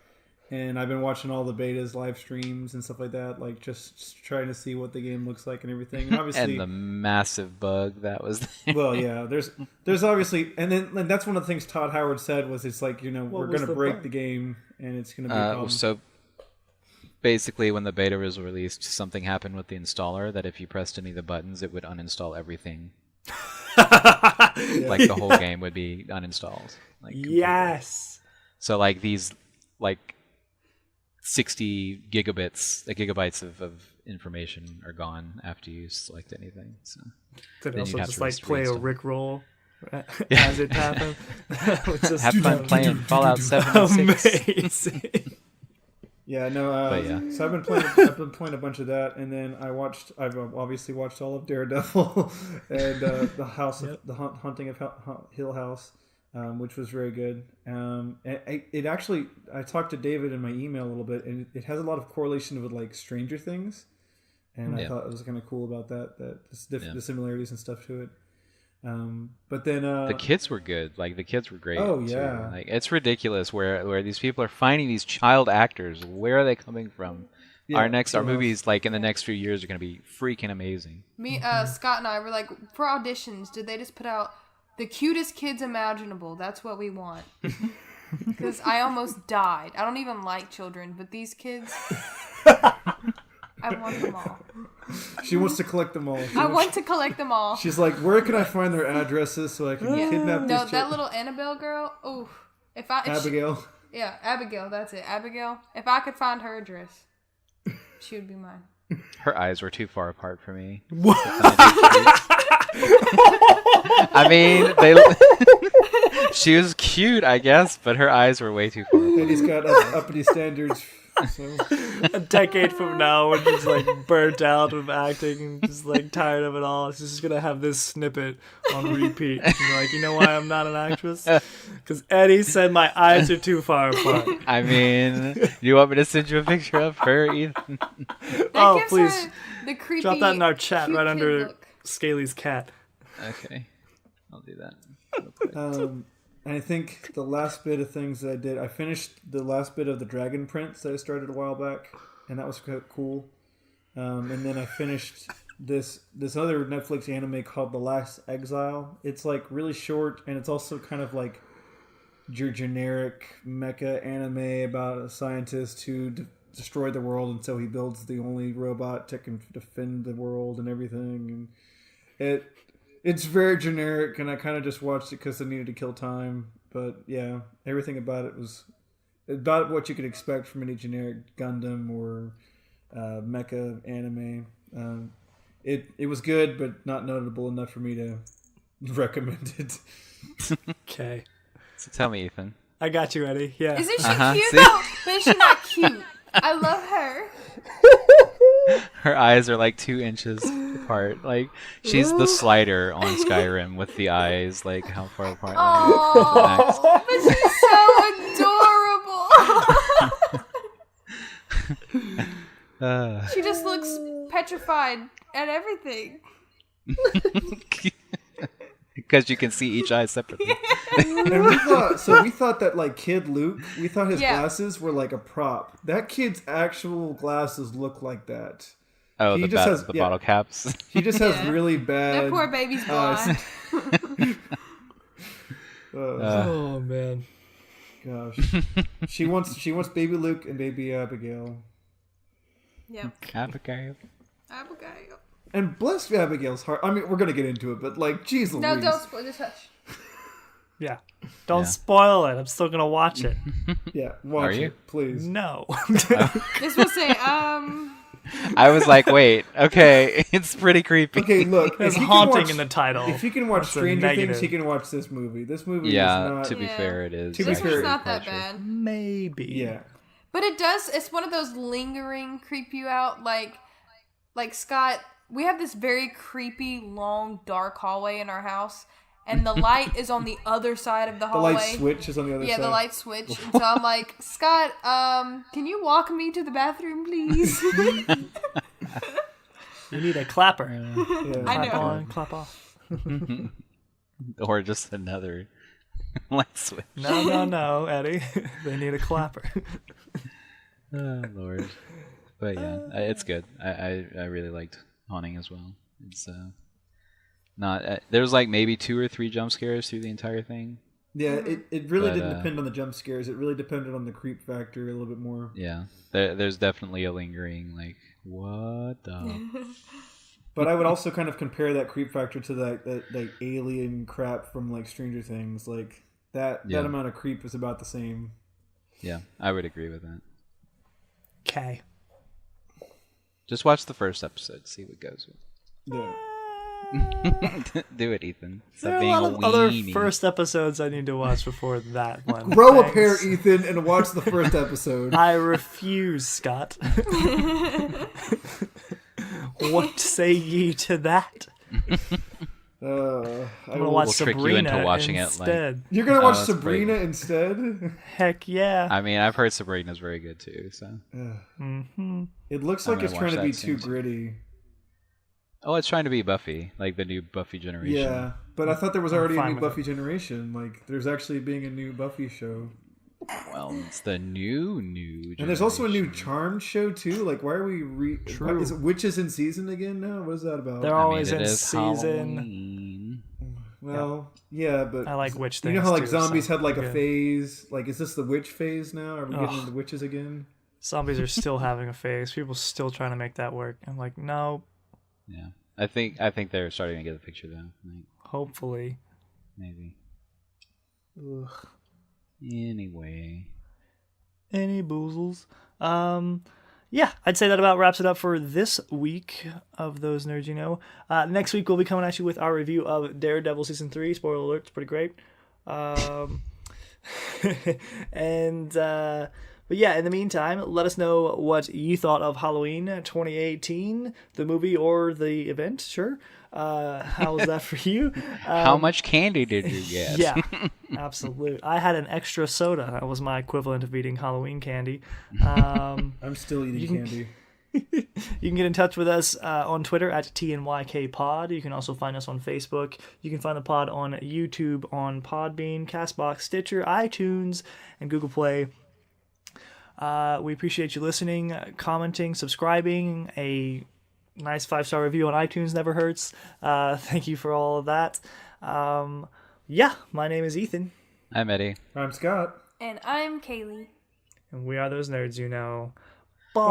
And I've been watching all the betas, live streams, and stuff like that. Like just trying to see what the game looks like and everything. And obviously, And the massive bug that was there. well, yeah, there's obviously, and that's one of the things Todd Howard said was it's like we're was gonna the break bug? the game and it's gonna be a problem. So basically, when the beta was released, something happened with the installer that if you pressed any of the buttons, it would uninstall everything. Like the whole game would be uninstalled. Like, completely. Yes. So like these like 60 gigabytes of information are gone after you select anything. So Could Then also you'd have just to like play a reinstall. Rickroll as it happened. have fun playing Fallout 76. Amazing. Yeah, no. But yeah. So I've been playing a bunch of that, and then I've obviously watched all of Daredevil and the Haunting of Hill House, which was very good. And I talked to David in my email a little bit, and it has a lot of correlation with like Stranger Things, and I thought it was kind of cool about the similarities and stuff to it. But then The kids were good. Like the kids were great. Oh, too. yeah. Like it's ridiculous where these people are finding these child actors. Where are they coming from? Yeah, Our movies like in the next few years are going to be freaking amazing. Me, Scott and I were like, for auditions, did they just put out the cutest kids imaginable? That's what we want. Because I almost died. I don't even like children, but these kids, I want them all. she wants to collect them all. I want to collect them all. She's like, where can I find their addresses so I can kidnap these No, children? that little Annabelle girl. Ooh, if Abigail. yeah, Abigail. That's it, Abigail. If I could find her address, she would be mine. Her eyes were too far apart for me. What? I mean, she was cute, I guess, but her eyes were way too far apart. Eddie's got uppity standards So A decade from now, when she's like burnt out of acting and just like tired of it all, she's just gonna have this snippet on repeat. She's like, you know why I'm not an actress? Because Eddie said my eyes are too far apart. I mean, do you want me to send you a picture of her, Ethan? Oh, gives please. her the creepy, Drop that in our chat cute right kid under look. Scaleigh's cat. Okay, I'll do that. Real quick. and I think the last bit of things that I did, I finished the last bit of the Dragon Prince that I started a while back, and that was cool. And then I finished this other Netflix anime called The Last Exile. It's like really short, and it's also kind of like your generic mecha anime about a scientist who destroyed the world, and so he builds the only robot that can defend the world and everything. And it's very generic, and I kind of just watched it because I needed to kill time. But yeah, everything about it was about what you could expect from any generic Gundam or mecha anime. It was good, but not notable enough for me to recommend it. Okay. So tell me, Ethan. I got you, Eddie. Yeah. Isn't she Uh-huh, cute see? though? But is she not cute? I love her. Her eyes are like 2 inches apart. Like she's the slider on Skyrim with the eyes like how far apart. Oh, but she's so adorable. She just looks petrified at everything. Because you can see each eye separately. And we thought that like Kid Luke, we thought his glasses were like a prop. That kid's actual glasses look like that. Oh, He the, just has- the yeah. bottle caps. He just has Yeah. really bad. That poor baby's eyes. blind. Oh man. Gosh, she wants baby Luke and baby Abigail. Yep. Abigail. Abigail. And bless Abigail's heart. I mean, we're gonna get into it, but like, jeez No, Louise. don't spoil. Just hush. Yeah. Don't Yeah. spoil it. I'm still gonna watch it. Yeah, watch Are you? it, please. No. This will say, I was like, wait, okay, it's pretty creepy. Okay, look, There's if you can haunting watch- in the title. If you can watch That's a Stranger Things, negative. you can watch this movie. This movie Yeah, is not. to be Yeah. fair, it is. To be this fair, one's not that Pressure. bad. Maybe. Yeah, But it does. It's one of those lingering creep you out. Like Scott. We have this very creepy, long, dark hallway in our house, and the light is on the other side of the the hallway. light switch is on the other Yeah, side. the light switch. And so I'm like, Scott, can you walk me to the bathroom, please? You need a clapper. Yeah. I Clap know. on, clap off. Or just another light switch. No, Eddie. They need a clapper. Oh, Lord. But yeah, it's good. I really liked Haunting as well. It's not. There's like maybe 2 or 3 jump scares through the entire thing. Yeah, it really But, didn't depend on the jump scares. It really depended on the creep factor a little bit more. Yeah, there's definitely a lingering like what the. But I would also kind of compare that creep factor to that like alien crap from like Stranger Things. Like that Yeah. amount of creep is about the same. Yeah, I would agree with that. Okay. Just watch the first episode, see what goes with. Yeah. Do it, Ethan. Stop There are a being lot of other weenie. first episodes I need to watch before that one. Grow a Thanks. pair, Ethan, and watch the first episode. I refuse, Scott. What say ye to that? I I'm gonna will- watch We'll trick you Sabrina into watching it, like- instead. You're gonna watch that's Sabrina great. instead? Heck yeah. I mean, I've heard Sabrina's very good too. So. Mm-hmm. It looks I'm like it's gonna trying to watch be that too soon, too. gritty. Oh, it's trying to be Buffy, like the new Buffy generation. Yeah, but I thought there was already a fine new with Buffy generation. Like, there's actually being a new Buffy show. Well, it's the new generation. And there's also a new Charmed show, too. Like, why are we True. Is it Witches in season again now? What is that about? They're I mean, always it in is season. Halloween. Well, yeah, but I like witch you things. know how like too, zombies so had like we're a good. phase? Like, is this the witch phase now? Are we getting Ugh. into witches again? Zombies are still having a phase. People still trying to make that work. I'm like, no. Yeah, I think they're starting to get the picture though. Like, Hopefully. maybe. Ugh. Anyway. Any boozles? Yeah, I'd say that about wraps it up for this week of Those Nerds You Know. Next week we'll be coming at you with our review of Daredevil Season 3. Spoiler alert, it's pretty great. But But yeah, in the meantime, let us know what you thought of Halloween 2018, the movie or the event. Sure. How was that for you? How much candy did you get? Yeah, absolutely. I had an extra soda. That was my equivalent of eating Halloween candy. I'm still eating candy. You can get in touch with us on Twitter at TNYKPod. You can also find us on Facebook. You can find the pod on YouTube, on Podbean, Castbox, Stitcher, iTunes, and Google Play. We appreciate you listening, commenting, subscribing. A nice 5-star review on iTunes never hurts. Thank you for all of that. Yeah, my name is Ethan. I'm Eddie. I'm Scott. And I'm Kaylee. And we are those nerds you know. Bye.